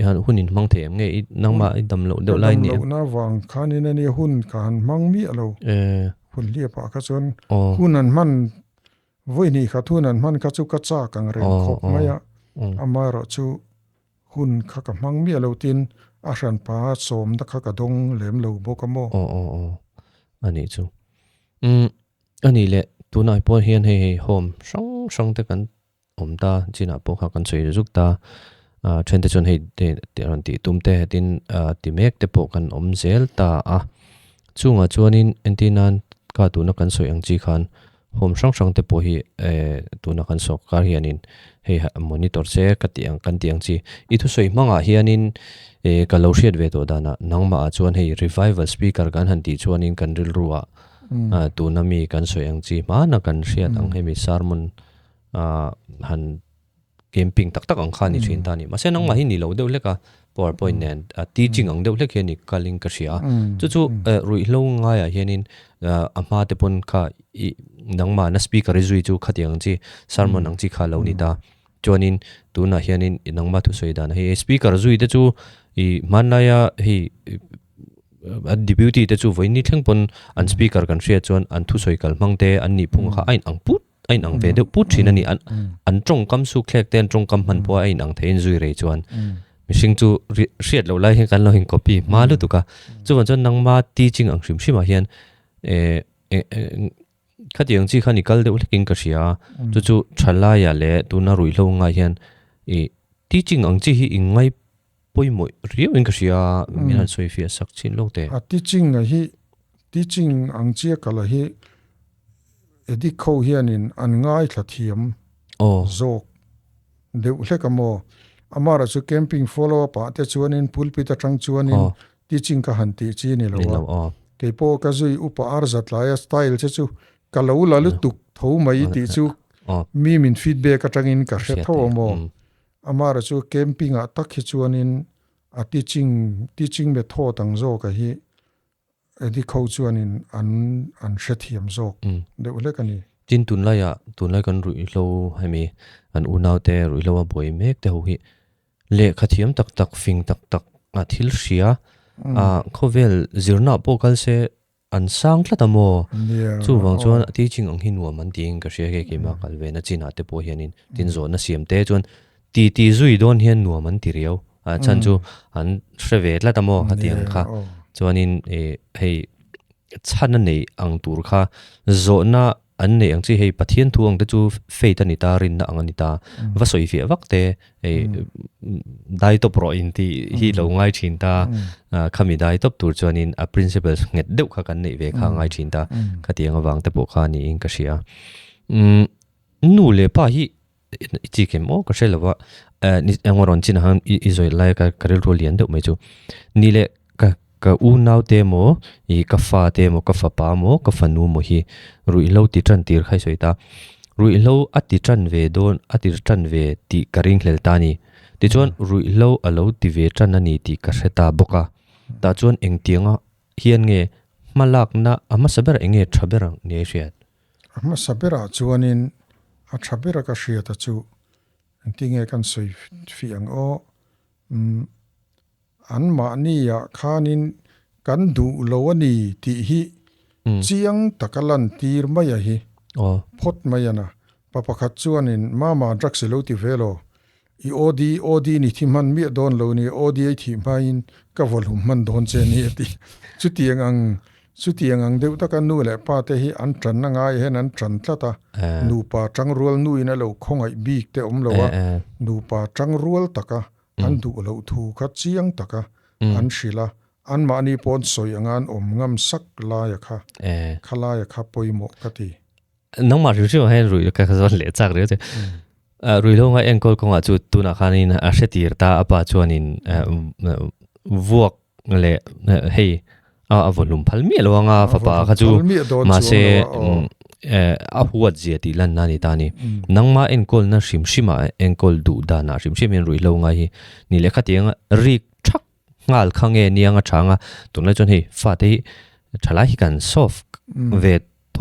han hunin mang them nge nangma dam lo de lai ni na wang khanin ani hun kan mang mi alo hulia pa ka chon hunan man voini khathunan man ka chu ka cha kang rem khop maya amaro chu hun kha ka mang mi alo tin a ran pa som da kha ka dong lem lo bokamo ani chu ani le tunai po hian hei home sang te kan omta china po kha kan chei ruk ta thente chon hei te ran ti tumte tin ti mek te po kan om zel ta a chunga chuanin entinan ka tu na kan soi ang chi khan home sang te po hi tu na kan sok kar hianin hei monitor che kan tiang chi I thu soi manga hianin ka lo hriat ve to dana nangma a chuan hei revival speaker kan han ti chuanin kan ril ruwa tu na mi kan soi ang chi ma na kan hriat ang hemi sermon han camping tak ang khani thin ta ni ma se nangma hi ni lo deuh leka powerpoint nen teaching ang deuh lek hiani kaling ka hria chu rui hlo nga ya hianin ama te pon kha nangma na speaker zui chu khatiang chi sermon ang chi kha lo ni ta chuanin tu na hianin nangma thu soi dan he speaker zui te chu I manaya hi deputy te chu voini thlengpon an speaker kan hria chuan an thu soi kal mangte an ni phung kha ain ang ve de put thin ani an tong kam su khlek ten tong kam man po ain ang thein zui re chuan mishing chu hriat lo lai kan lo hin copy ma lu tuka chuan chon nangma teaching ang hrim a hian khatiang chi khani kal de uleking ka hria chu thala ya le tu na rui lo nga hian teaching ang chi hi ingai poimo rio in ka hria minan soi fi sak chin lo te teaching ang chia kala hi edi kho hianin an ngai hriatthiam zok deuh hlekamo amara chu camping follow up te chuanin pulpit atang chuanin teaching ka han ti chi ni lo ke po ka zui upa arzat laia style che chu kalau la lu tuk tho mai ti chu mi min feedback atangin ka hre tho mo amara chu camping a tak hi chuanin a teaching method ang zo ka hi edi kho chuanin an hriatthiam zo deuh hlek ani tin tunlai kan rui lo hemi an unau te rui lo boi mek te ho hi le khathiam tak fing tak a thil hria a khovel zirna pokal se an sang tla tamo chu wang chuan teaching ang hin wa man ting ka hria ke ma kalve na china te po hianin tin zo na siam te chuan ti zui don hian nuwa man ti riau a chan chu an hreve tla tamo hatiang kha chuanin hei chhan nei ang tur kha zo na an nei ang chi hei pathian thuang te chu faith ani ta rin na ang ani ta va soi fi awak te dai top pro in ti hi lo ngai thin ta khami dai top tur chuanin a principles nget deuh kha kan nei ve kha ngai thin ta khatiang awang te po kha ni in ka sia nu le pa hi chi kem o ka shelawa ni angoron chin han izoi lai ka karel ro lian deuh mai chu ni le ka u nau te mo I ka fa te mo ka fa pa mo ka fa nu mo hi rui lo ti tran tir khai soita rui lo ati tran ve don ati tran ve ti karing hlel ta ni ti chuan rui lo alo ti ve tran ani ti ka hreta boka ta chuan eng tianga hian nge malak na ama saber enge thaberang ne hriat ama sabera chuanin a thabera ka hriat a chu tinge kan soi fi ang o an ma ni ya khanin kan du lo ani ti hi chiang takalan tir maya hi phot mayana papa khat chuanin mama drugs lo ti velo I odi ni thiman mi don lo ni odi ai thi main ka volum man don che ni ati chutiang ang deuh taka nu le pa te hi an tran na ngai hen an tran tlata nu pa tang rual nu ina lo khongai bik te om lo wa nu pa tang rual taka an du lo thu kha chiang taka an shila an mani pon soi angan om ngam sak la ya kha khala ya kha poimo kati nang ma riu hen rui ka khazon le chak re che rui lo nga enkol ko nga chu tu na khanin a hretir ta apa chuanin vuak le hei a volume phalmi lo nga fa pa kha chu ma se a huat je ti lan na ni ta ni nangma enkol na shima enkol du da na shim rui lo nga hi ni le khatiang rik thak ngal khange nianga thanga tunla chon hi fa te thala hi kan soft ve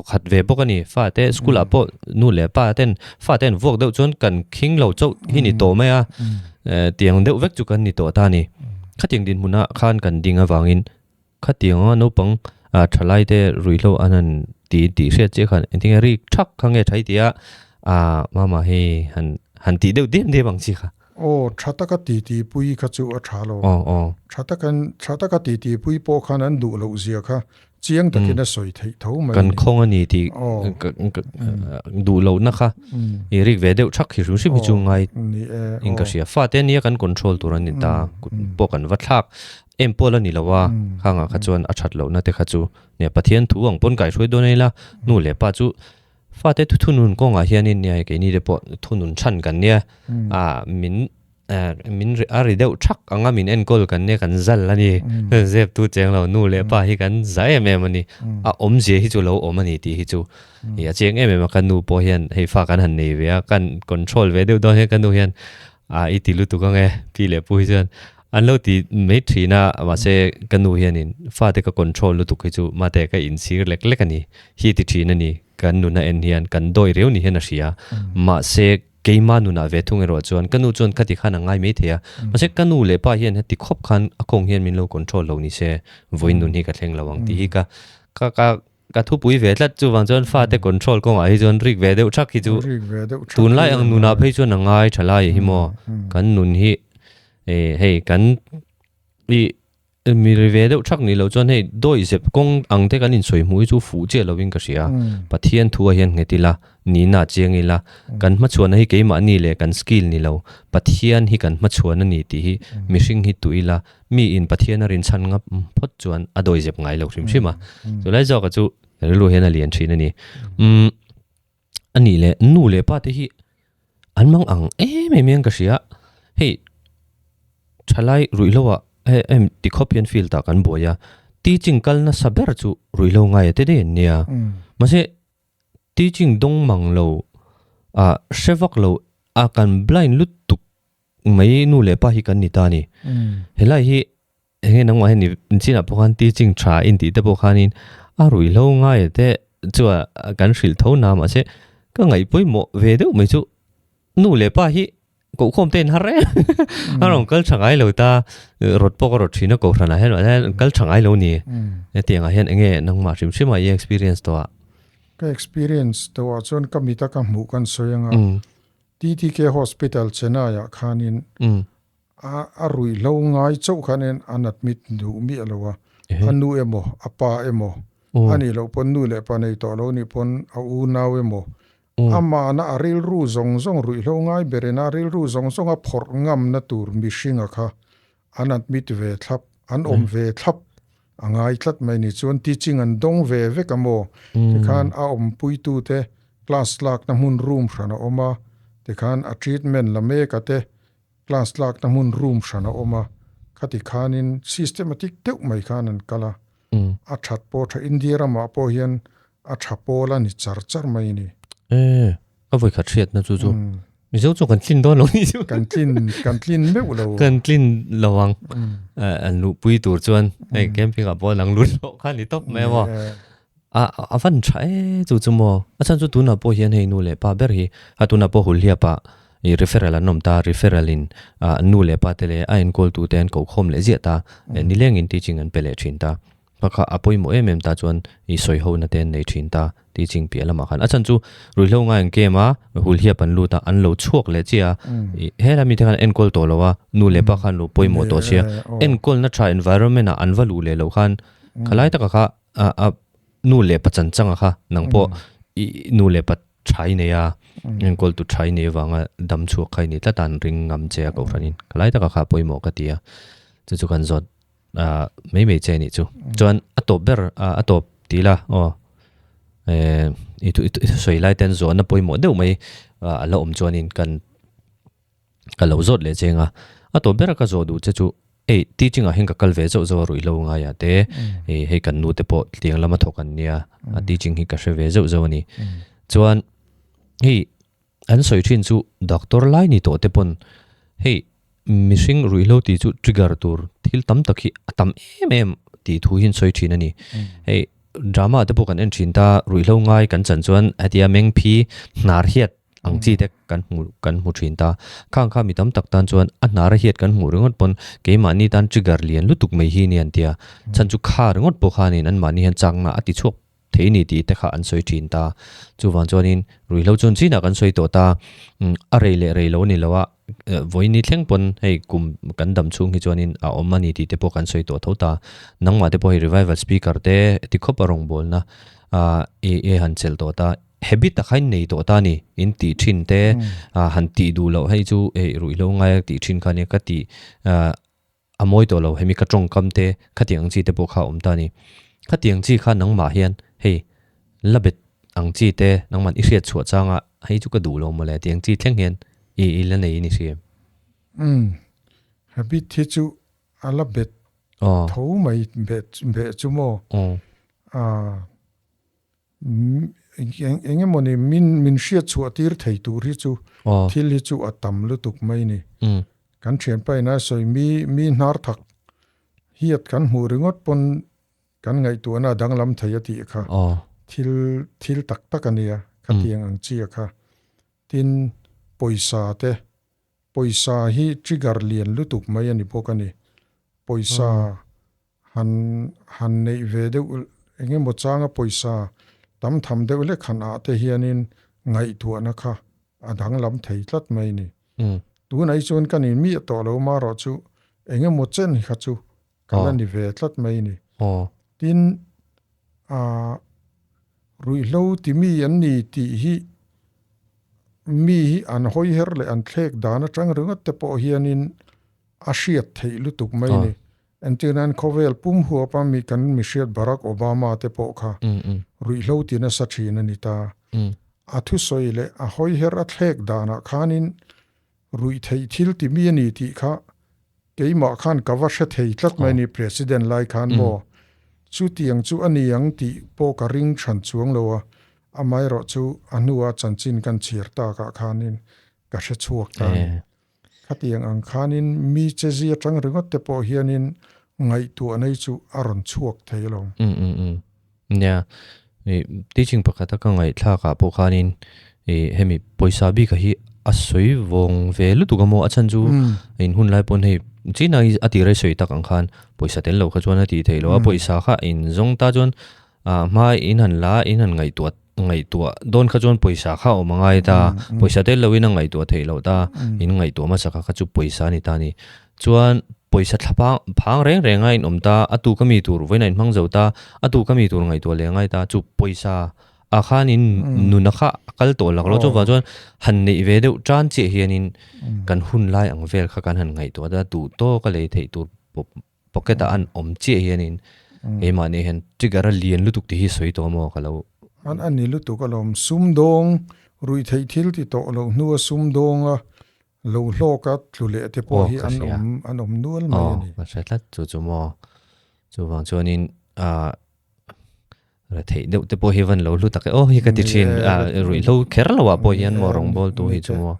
khat ve bokani fa te school apo nu le pa ten fa ten vok deuh chon kan king lo chau hi ni to mai a tiang deuh vek chu kan ni to ta ni khating din huna khan kan dinga wangin khatiang no pang thalai te ruilo anan ti hre che khan enting ri thak khange thai tia mama he han ti deuh de bang chi kha thataka ti pui kha chu a thalo thataka ti pui po khan an du lo zia kha chiang takina soi thei tho mai kan khong ani ti du lo na kha rik ve deuh thak hi ru si bi chu ngai inga sia fa te ni kan control turan ni ta po kan va thak em pol ani lawa khanga kha chuan a that lo na te kha chu ne pathian thu ang pon kai throi do nei la nu le pa chu fa te thunun ko nga hian in nia ke ni de po thunun than kan nia min ari deuh thak anga min enkol kan ne kan zal ani zep tu cheng lo nu le pa hi kan zai em ani a om je hi chu lo om ani ti hi chu ya cheng em kan nu po hian hei fa kan han nei ve kan control ve deuh do he kan nu hian i ti lu tu ka nge pi le pu hi jan an lo ti me thina ma se kan nu hian in fa te ka control lu tu ki chu ma te ka in sir lek ani hi ti thina ni kan nu na en hian kan doi reu ni hen a ria ma se keima nu na ve thung ero chuan kanu chon khati khana ngai me thea ma se kanu le pa hian ti khop khan akong hian min lo control lo ni se voin nu ni ka thleng lawang ti hi ka thu pui ve tlat chu wang chon fa te control ko ngai chon rik ve deuh thak hi chu tun lai ang nu na phei chu na ngai thalai hi mo kan nun hi hei kan mi ve deuh thak ni lo chon hei doi zep kong ang te kan in soi mui chu fu che loving ka sia pathian thu hian ngetila ni na chengila kan ma chuan hi keima ani le kan skill ni lo pathian hi kan ma chuan ani ti hi mishing hi tuila mi in pathian rin chan ngap phot chuan adoi zep ngai lo shima so lai zo ka chu lo hen a lian thin ani ani le nu le pa te hi anmang ang meng ka sia hei thalai ruilowa em ti khopian feel ta kan boya teaching kal na saber chu ruilo ngai te de nia ma se teaching dong mang lo shevak lo akan blind lut tuk mai nu le pa hi kan ni ta ni helai hi he nang ma he ni china pokhan teaching tha in ti te pokhanin rui lo ngai te chua kan hril tho na ma se ka ngai poimo ve deuh mai chu nu le pa hi ko khom ten har re arong kal thangai lo ta rot pok rot thina ko thrana hen kal thangai lo ni tianga hen enge nang ma sim sima ye experience to ka experience to chon kamita ka mu kan soyanga TTK hospital chena ya khanin a rui lo ngai chau khanen anat mit du mi alowa anu emo apa emo ani lo pon nu le pa nei to lo ni pon a u naw emo ama na aril ru zong zong rui lo ngai berena ril ru zong zong a phor ngam na tur mi shinga kha anat mit ve thlap an om ve thlap angai tlat mai ni chon teaching an dong ve ve kamo te khan a om pui tu te class lak na mun room frana oma te khan a treatment la me ka te class lak na mun room frana oma khati khanin systematic te mai khanan kala a that po tha india rama po hian a tha po la ni char char mai ni ka voi kha thiat na chu chu mi zo chu kan tlin don lo ni chu kan tlin me ulo kan tlin lawang an lu pui tur chuan ei camping a bol lang lut lo khan ni top me wa a van thai chu chu mo a chan chu tu na po hian hei nu le pa ber hi ha tu na po hul hia pa i referral anom ta referral in nu le pa tele a en call tu ten ko khom le zia ta ni leng in teaching an pele thin ta pakha apoi mo em ta chuan i soi ho na ten nei thin ta teaching pi alama khan achan chu rui lo nga ang ke ma hul hia pan lu ta an lo chuak le chia hela mi than en call to lowa nu le pa khan lo poi mo to chia en call na try environment a an valu le lo khan khalai ta ka nu le pa chan changa kha nang po nu le pa thai ne ya en call tu thai ne wanga dam chu khai ni ta tan ring ngam che ko ranin khalai ta ka poi mo ka tia chu kan zot mấy che ni chu chuan atop ber atop tila itu soi lai ten zo na poi mo deuh mai ala om chuan in kan lo zot le chenga atop ber ka zo du che chu teaching a hinga kal ve zo zo rui lo nga ya te hei kan nu te po tiang lama thokan nia teaching hi ka she ve zo zo ni chuan hei an soi thin chu doctor lai ni to te pon hei missing rui lo ti chu trigger tur thil tam takhi atam em ti thu hin soi thin ani hei drama te pokan en thin ta rui lo ngai kan chan chuan atia meng phi nar hiat ang chi te kan mu thin ta khang kha mi tam tak tan chuan a nar hiat kan mu ringot pon ke mani tan trigger lian lutuk mai hi ni an tia chan chu kha ringot po khanin an mani han changna ati chok theini ti te kha an soi thin ta chuwan chuanin rui lo chon china kan soi to ta a rei lo ni lawa voini thleng pon hei kum kan dam chung hi chuanin a omani ti te po kan soi to thota nangma te po hi revival speaker te ti khop arong bolna e han chel to ta habit ta khain nei to ta ni in ti thin te han ti du lo hei chu rui lo ngai ti thin khani ka ti amoi to lo hemi ka tong kam te khatiang chi te po kha om ta ni khatiang chi kha nangma hian hei labet ang chi te nangman i hriat chhuat changa hei chu ka du lo mo le tiang chi thleng hian la nei ni siam habit thi chu ala bet tho mai be chu mo enge moni min hriat chhuat tir thei tur hi chu thil hi chu atam lutuk mai ni kan thian pai na soi mi nar thak hiat kan hu ringot pon kan ngai tu na danglam thei ati kha thil tak tak ania khatiang ang chi kha tin poisa hi trigger lian lutuk mai ani pokani poisa han nei ve de enge mo changa poisa tam tham de le khan a te hianin ngai tu na kha adang lam thei tlat mai ni tu nai chon kan in mi to lo ma ro chu enge mo chen kha chu kala ni ve tlat mai ni tin rui lo ti mi an ni ti hi mi an hoi her le an thlek dana tang rungat te po hianin a hriat thei lutuk mai ni antinan khovel pum huwa pa mi kan mi hriat Barack Obama te po kha rui lo ti na sa thin ani ta a thu soi le a hoi her a thlek dana khanin rui thei thil ti mi ani ti kha keima khan cover she thei tlat mai ni president lai khan mo chu tiang chu ani ang ti po ka ring than chuang lowa amai ro chu anua chanchin kan chir ta ka khanin ka hre chuak ta khatiang ang khanin mi che zia tang ringot te po hianin ngai tu anei chu aron chuak theilong nya teaching pakata ka ngai thla ka po khanin hemi poisa bi ka hi asoi wong velu tu gamo achan chu in hun lai pon hei china ati rai soi tak ang khan poisa tel lo kha chuan ati theilo a poisa kha in zong ta chuan mai in han la in han ngai tua don kha chuan poisa kha o mangai ta poisa tel lo in ngai tua theilo ta in ngai tua ma saka kha chu poisa ni ta ni chuan poisa thlapa phang reng in omta atu kami tur voina in mang zota atu kami tur ngai tua le ngai ta chu poisa a khanin nuna kha akal to lak lo chu wa chuan han nei ve deuh tran che hianin kan hun lai ang vel kha kan han ngai tua da tu to ka le thei tur pocket an om che hianin ema ne hen trigger a lian lutuk ti hi soi to mo ka lo an ni lutuk ka lom sum dong rui thei thil ti to lo nu sum dong a lo hloka thlule te po hi an om nual mai ni ma sa tlat chu mo chu wang chuanin ra thei deuh te po hi van lo lu tak hi ka ti thin rui lo kher lo wa po hian mo rong bol tu hi chu mo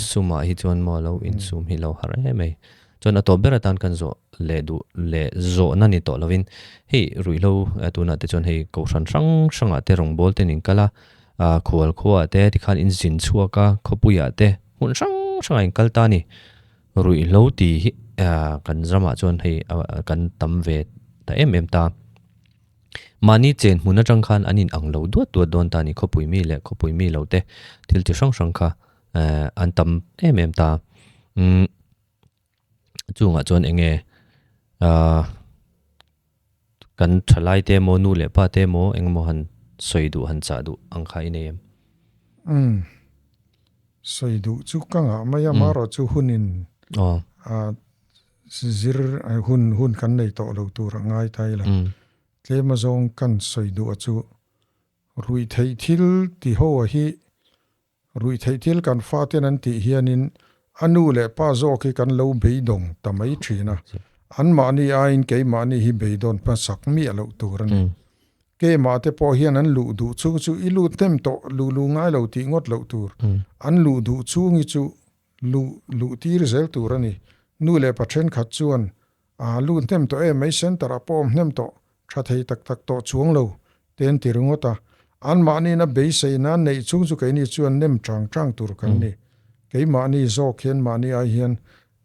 suma hi chuan mo lo in sum hi lo har mai chuan a to bera tan kan zo le zo na ni to lovin hei rui lo atuna te chuan hei ko sang te rong bol te nin kala khual khuwa te ti khan in zin chuaka khopuya te hun sang in kalta ni rui lo ti kan zama chuan hei kan tam ve ta em ta mani chen huna tang khan anin ang lo duat don ta ni khopui mi lo te thil ti sang kha an tam em ta chunga chuan enge kan thalai te mo nu le pa te mo engmo han soidu han cha du ang khai nem soidu chu kanga maya maro chu hunin zir hun kan nei to lo tur ngai thai la tlema zong kan soidu chu rui thei thil ti ho hi rui thei thil kan fa ten an ti hianin anu le pa zo ki kan lo beidong tamai thina an mani ain ke mani hi beidon pa sak mi alo turan ke ma te po hian an lu du chu ilu tem to lu ngai lo ti ngot lo tur an lu du chu ngi chu lu ti resel turani nu le pathen khat chuan lu tem to mai center apom nem to tha thei tak to chuang lo ten ti rungota an mani na be sei na nei chu ke ni chuan nem trang tur kan ni ke mani zo khen mani a hian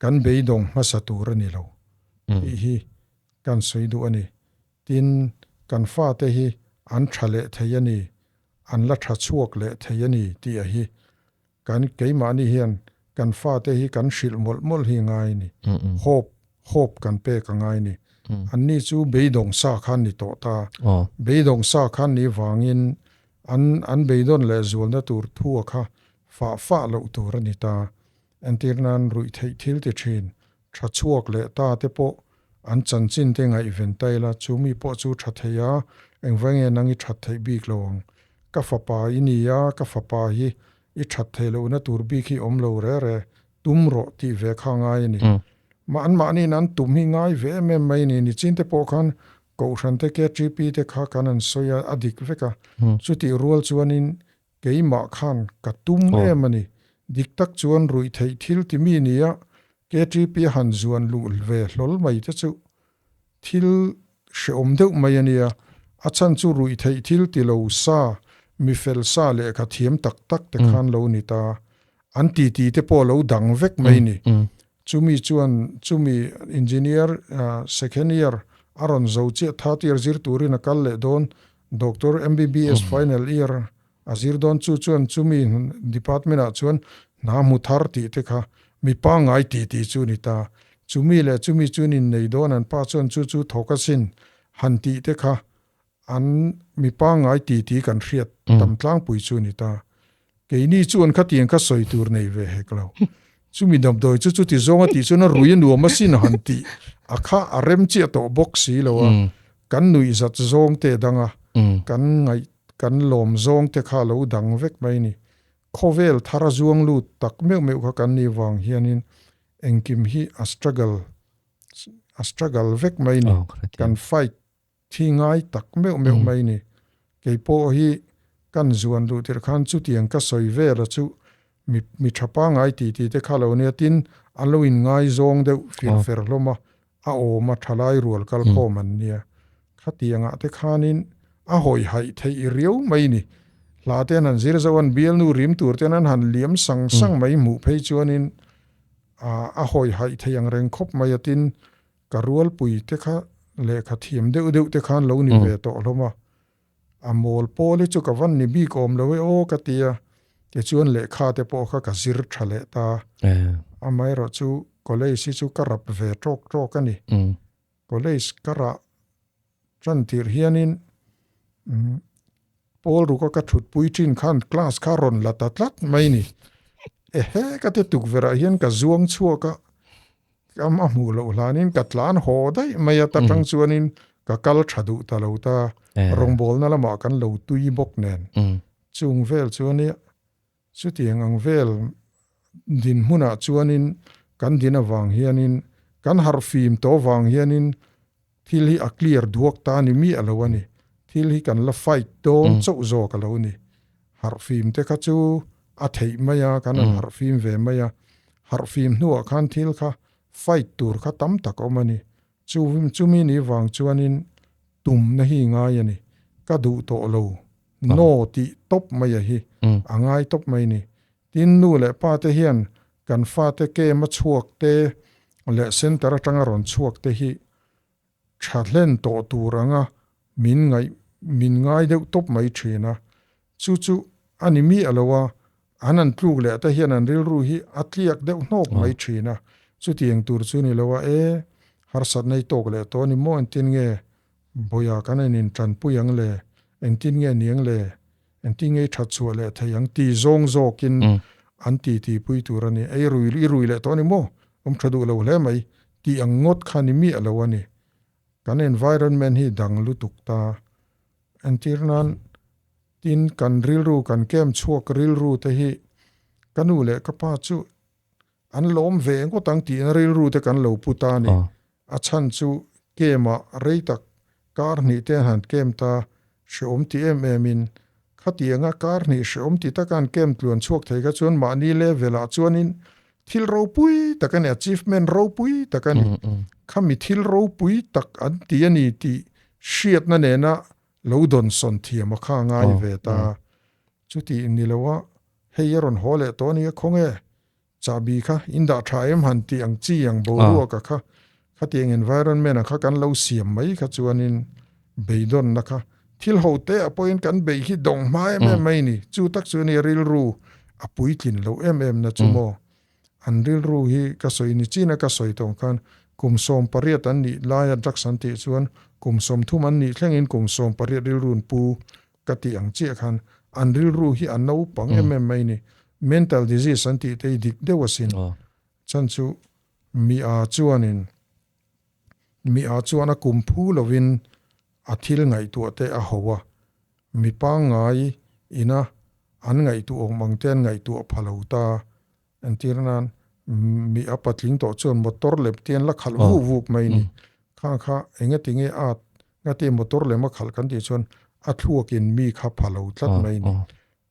kan beidong ma saturani lo hi kan soidu ani tin kan fa te hi an thale theyani an la tha chuak le theyani ti a hi kan ke mani hian kan fa te hi kan shil mol hi ngai ni hop kan pe ka ngai ni an ni chu beidong sa khan ni to ta beidong sa khan ni wangin an beidon le zual na tur thu kha fa lo tur ani ta antirnan rui thei thil te thin tha chuak le ta te po an chanchin te ngai ventai la chumi po chu tha theya engwange nangi tha thei bik lowang ka fa pa inia ka fa pa hi I tha thei lo na tur bi khi om lo re tum ro ti ve kha ngai ni ma ni nan tum hi ngai ve me mai ni chin te po khan ko ran te ke gp te kha kanan soya adik veka chuti rual chuanin keima khan ka tum emani dik tak chuan rui thei thil ti mi nia KTP han zuan lu ve hlol mai te chu thil she om deuh mai ania achan chu rui thei thil ti lo sa mi fel sa le ka thiam tak te khan lo ni ta an ti te po lo dang vek mai ni chumi engineer second year aron zo che third year zir turin a kal le don doctor MBBS final year azir don chuan chumi department a chuan na mu thar ti te kha mi pa ngai ti chu ni ta chumi chunin nei don an pa chuan chu thokasin han ti te kha an mi pa ngai ti kan hriat tam tlang pui chu ni ta ke ni chuan kha tiang kha soi tur nei ve he klo chumi dam doi chu ti zonga ti chu na ruin nu ma sin han ti akha arem che to box si lo kan nui zat zong te danga kan ngai kan lom zong te kha lo dang vek mai ni khovel thara zuang lu tak meu kha kan ni wang hianin engkim hi a struggle vek mai ni kan fight thi ngai tak meu mai ni ke po hi kan zuan du tir khan chu tiang ka soi ve la chu mi thapa ngai ti te khalo ne tin aloin ngai zong deuh fer loma a o ma thalai rual kal kho man nia khatianga te khanin a hoi hai thei riau mai ni la te nan zir zawan bial nu rim tur te nan han liam sang mai mu phei chuanin a hoi hai theiang reng khop mai atin karual pui te kha le kha thiam deuh te khan lo ni ve to loma a mol poli chu ka van ni bi kom lo o ka tia ke chuan le kha te po kha ka zir thale ta a mai ro chu college si chu karap ve tok ani college kara chan tir hianin pol ru ka thut pui tin khan class kha ron la tatlat mai ni he ka te tuk vera hian ka zuang chua ka am a mu lo lanin ka tlan ho dai mai ta tang chuanin ka kal thadu ta lo ta RAWNGBAWLNA lama kan lo tui bok nen chung vel chuania chu tiang ang vel din huna chuanin kan din awang hianin kan har fim to wang hianin thil hi a clear duak ta ni mi alawani thil hi kan la fight don chau zo ka lo ni har fim te kha chu a thei maya kan har fim ve maya har fim nuwa khan thil kha fight tur kha tam tak omani chu mi ni wang chuanin tum na hi ngai ani ka du to lo no ti top maya hi angai top mai ni tin nu le pa te hian kan fa te ke ma chuak te le center atanga ron chuak te hi thalen to turanga min ngai deuh top mai thina chu animi alowa anan tluk le ta hian an ril ru hi atliak deuh nok mai thina chu tiang tur chu ni lowa har sat nei tok le to ni mo an tin nge boya kanin tran puyang le en tin nge niang le en tin nge that chu le thayang ti zong zokin an ti pui turani rui le to ni mo thadu lo le mai ti angot khani mi alawani kan environment hi dang lutuk ta antirnan tin kan ril ru kan kem chuak ril ru te hi kanu le ka pa chu an lom ve ngo tang ti na ril ru te kan lo puta ni a chan chu kema reitak kar ni te han kem ta shom ti in khatianga kar ni shom ti ta kan kem tluan chuak thei ka chun ma ni le vela chuanin thil ro pui takan achievement ro pui takan khami thil ro pui tak an ti ani ti shiat na ne na lo don son thiam kha ngai ve ta chuti nilawa heyaron hole to ni khonge chabi kha inda thaim han ti ang chi ang bo ru ka kha khatiang environment kha kan lo siam mai kha chuanin beidon na kha thil ho te apoin kan be hi dong mai ni chu tak chu ni ril ru apui tlin lo na chumo an ril ru hi ka soi ni china ka soi tong kan kum som pariat an ni laya dak san ti chuan kum som thum an ni thlengin kum som pariat ril run pu ka ti ang che khan an ril ru hi an no pang mai ni mental disease an ti te dik de wasin chan chu mi a chuan a kum phu lovin a thil ngai tu te a howa mi pa ngai ina an ngai tu ong mang ten ngai tu phalo ta antirnan mi apatling to chuan motor lep tian la khal vu mai ni kha enga tinge at ngati motor le ma khal kan ti chuan a thuakin mi kha phalo tlat mai ni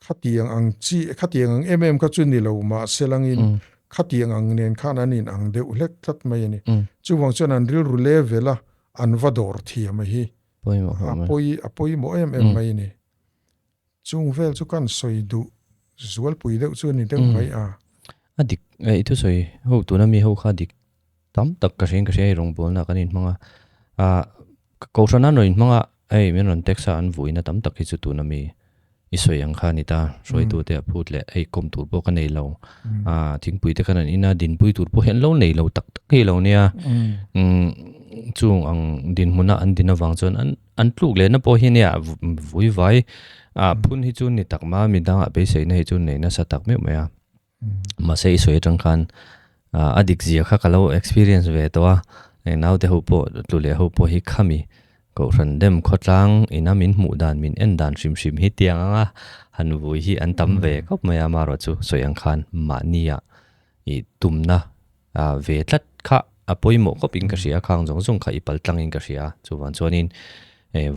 khatiang ang ka chun ni lo ma selangin khatiang ang nen khan anin ang deuh hlek tlat mai ni chuwang chuan an ril ru levela an vador thiam hi apoi mo mai ni chung vel chu kan soi du zual pui deuh chu ni deuh mai adik itu soi ho tu na mi ho kha dik tam tak ka RAWNGBAWLNA kanin manga ko sana no in manga men ron teksa an vuina tam tak hi chu tu na mi isoi ang kha ni ta soi tu te phut le kom tur bo ka nei lo thing pui te khanan ina din pui tur po hen lo nei lo tak hi lo nia chung ang din muna an din awang chon an tluk le na po hi nia vui vai phun hi chu ni takma mi danga be sei na hi chu nei na sa tak me maya ma sei soi tang khan adik zia kha kalo experience ve to now te ho po tu le ho po hi khami ko ran dem khotlang ina min mu dan min en dan sim hi tiang anga han vui hi an tam ve kop maya ma ro chu soyang khan ma nia I tumna ve tlat kha apoi mo ko ping ka sia khang jong jong kha ipal tlang in ka sia chuwan chuanin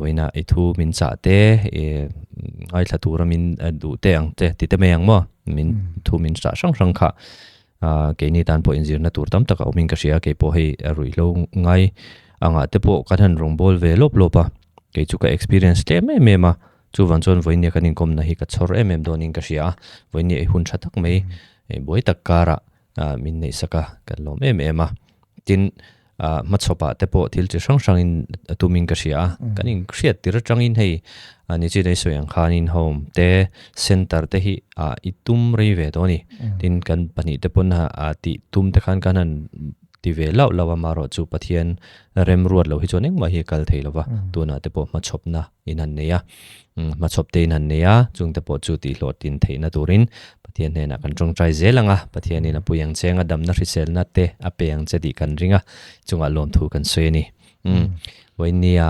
voina e thu min cha te ngai thla min du te ang te ti te me ang mo min thu min cha sang kha ke ni tan po injir na tur tam taka min ka sia ke po hei rui lo ngai anga te po kan han rong bol ve lop lopa ke chu ka experience te me ma chu van chon voinia kanin kom na hi ka chhor donin ka sia voinia e hun thatak mai boi tak kara min nei saka kan lom ma tin machopa te po thil chi sang in tumin ka sia kanin hriat tir tangin hei ani chi dei soyang khanin home te center te hi itum rei ve doni tin kan pani te pon ti tum te khan kanan ti ve lawa maro chu pathian rem ruat lo hi choning ma hi kal thei lova tuna te po machopna inan neya machop te inan neya chung te po chu ti hlotin theina turin pathian hena kan tong trai zelanga pathian ina puyang chenga damna hrisel na te apeng che di kan ringa chunga lom thu kan soini voinia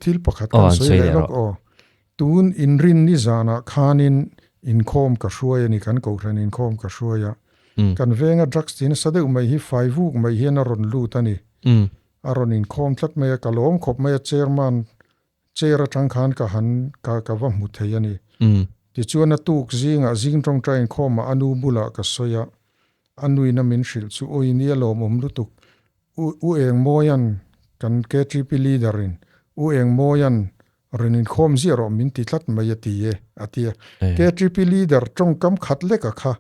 thil pakhat kan soi le lok o tun in rin ni zana khanin in khom ka hruai ani kan ko thran in khom ka hruaya kan venga drugs tin sadeu mai hi 5 week mai hian a ron lut ani aron in khom tlat mai ka lom khop mai chairman chair atang khan ka han ka wa mu thei ani ti chuan a tuk zinga zing tong train khom anu bula ka soya anui na min shil chu oi ni lo mom lutuk u eng moyan kan KTP leaderin u eng moyan renin khom zero min ti tlat mai atie KTP leader tong kam khat le ka kha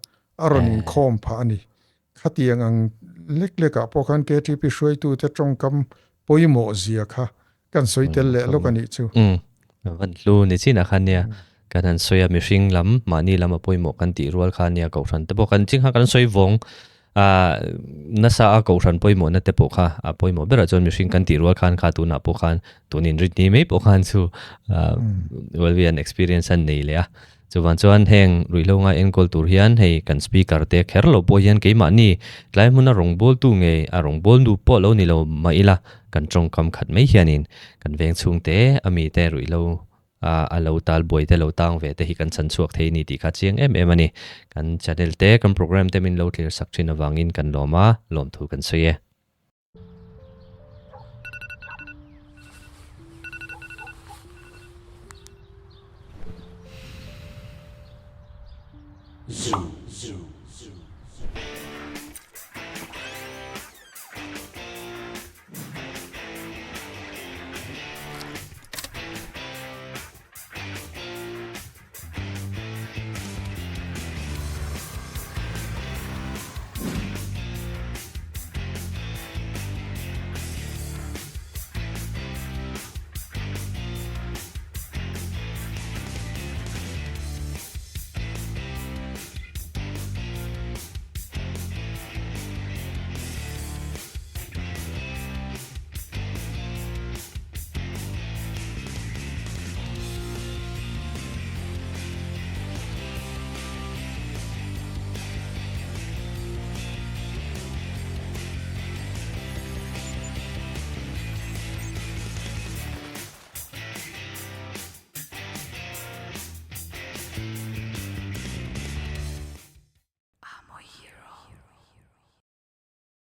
aronin khom pha ani khatiang ang lek po kan KTP shoi tu te tong kam poimo zia kha kan soitel le lokani chu van lu ni china khania kan han soya mi hring lam mani lama poimo kan ti rual khania ko than te po kan ching ha kan soi vong nasa a ko than poimo na te po kha a poimo bera chon mi hring kan ti rual khan kha tu na po khan tunin rit ni me po khan chu will be an experience an nei le a chuan chuan heng ruilo nga enkol tur hian hei kan speaker te kherlo po hian keima ni tlai hmuna rongbol tu nge a rongbol nu po lo ni lo maila kan tong kam khat mai hianin kan veng chung te ami te ruilo a lo tal boi te lo tang ve te hi kan chan chuak thei ni ti kha chiang ani kan channel te kan program te min lo thlir sak thin awangin kan loma lom thu kan soye Zoo.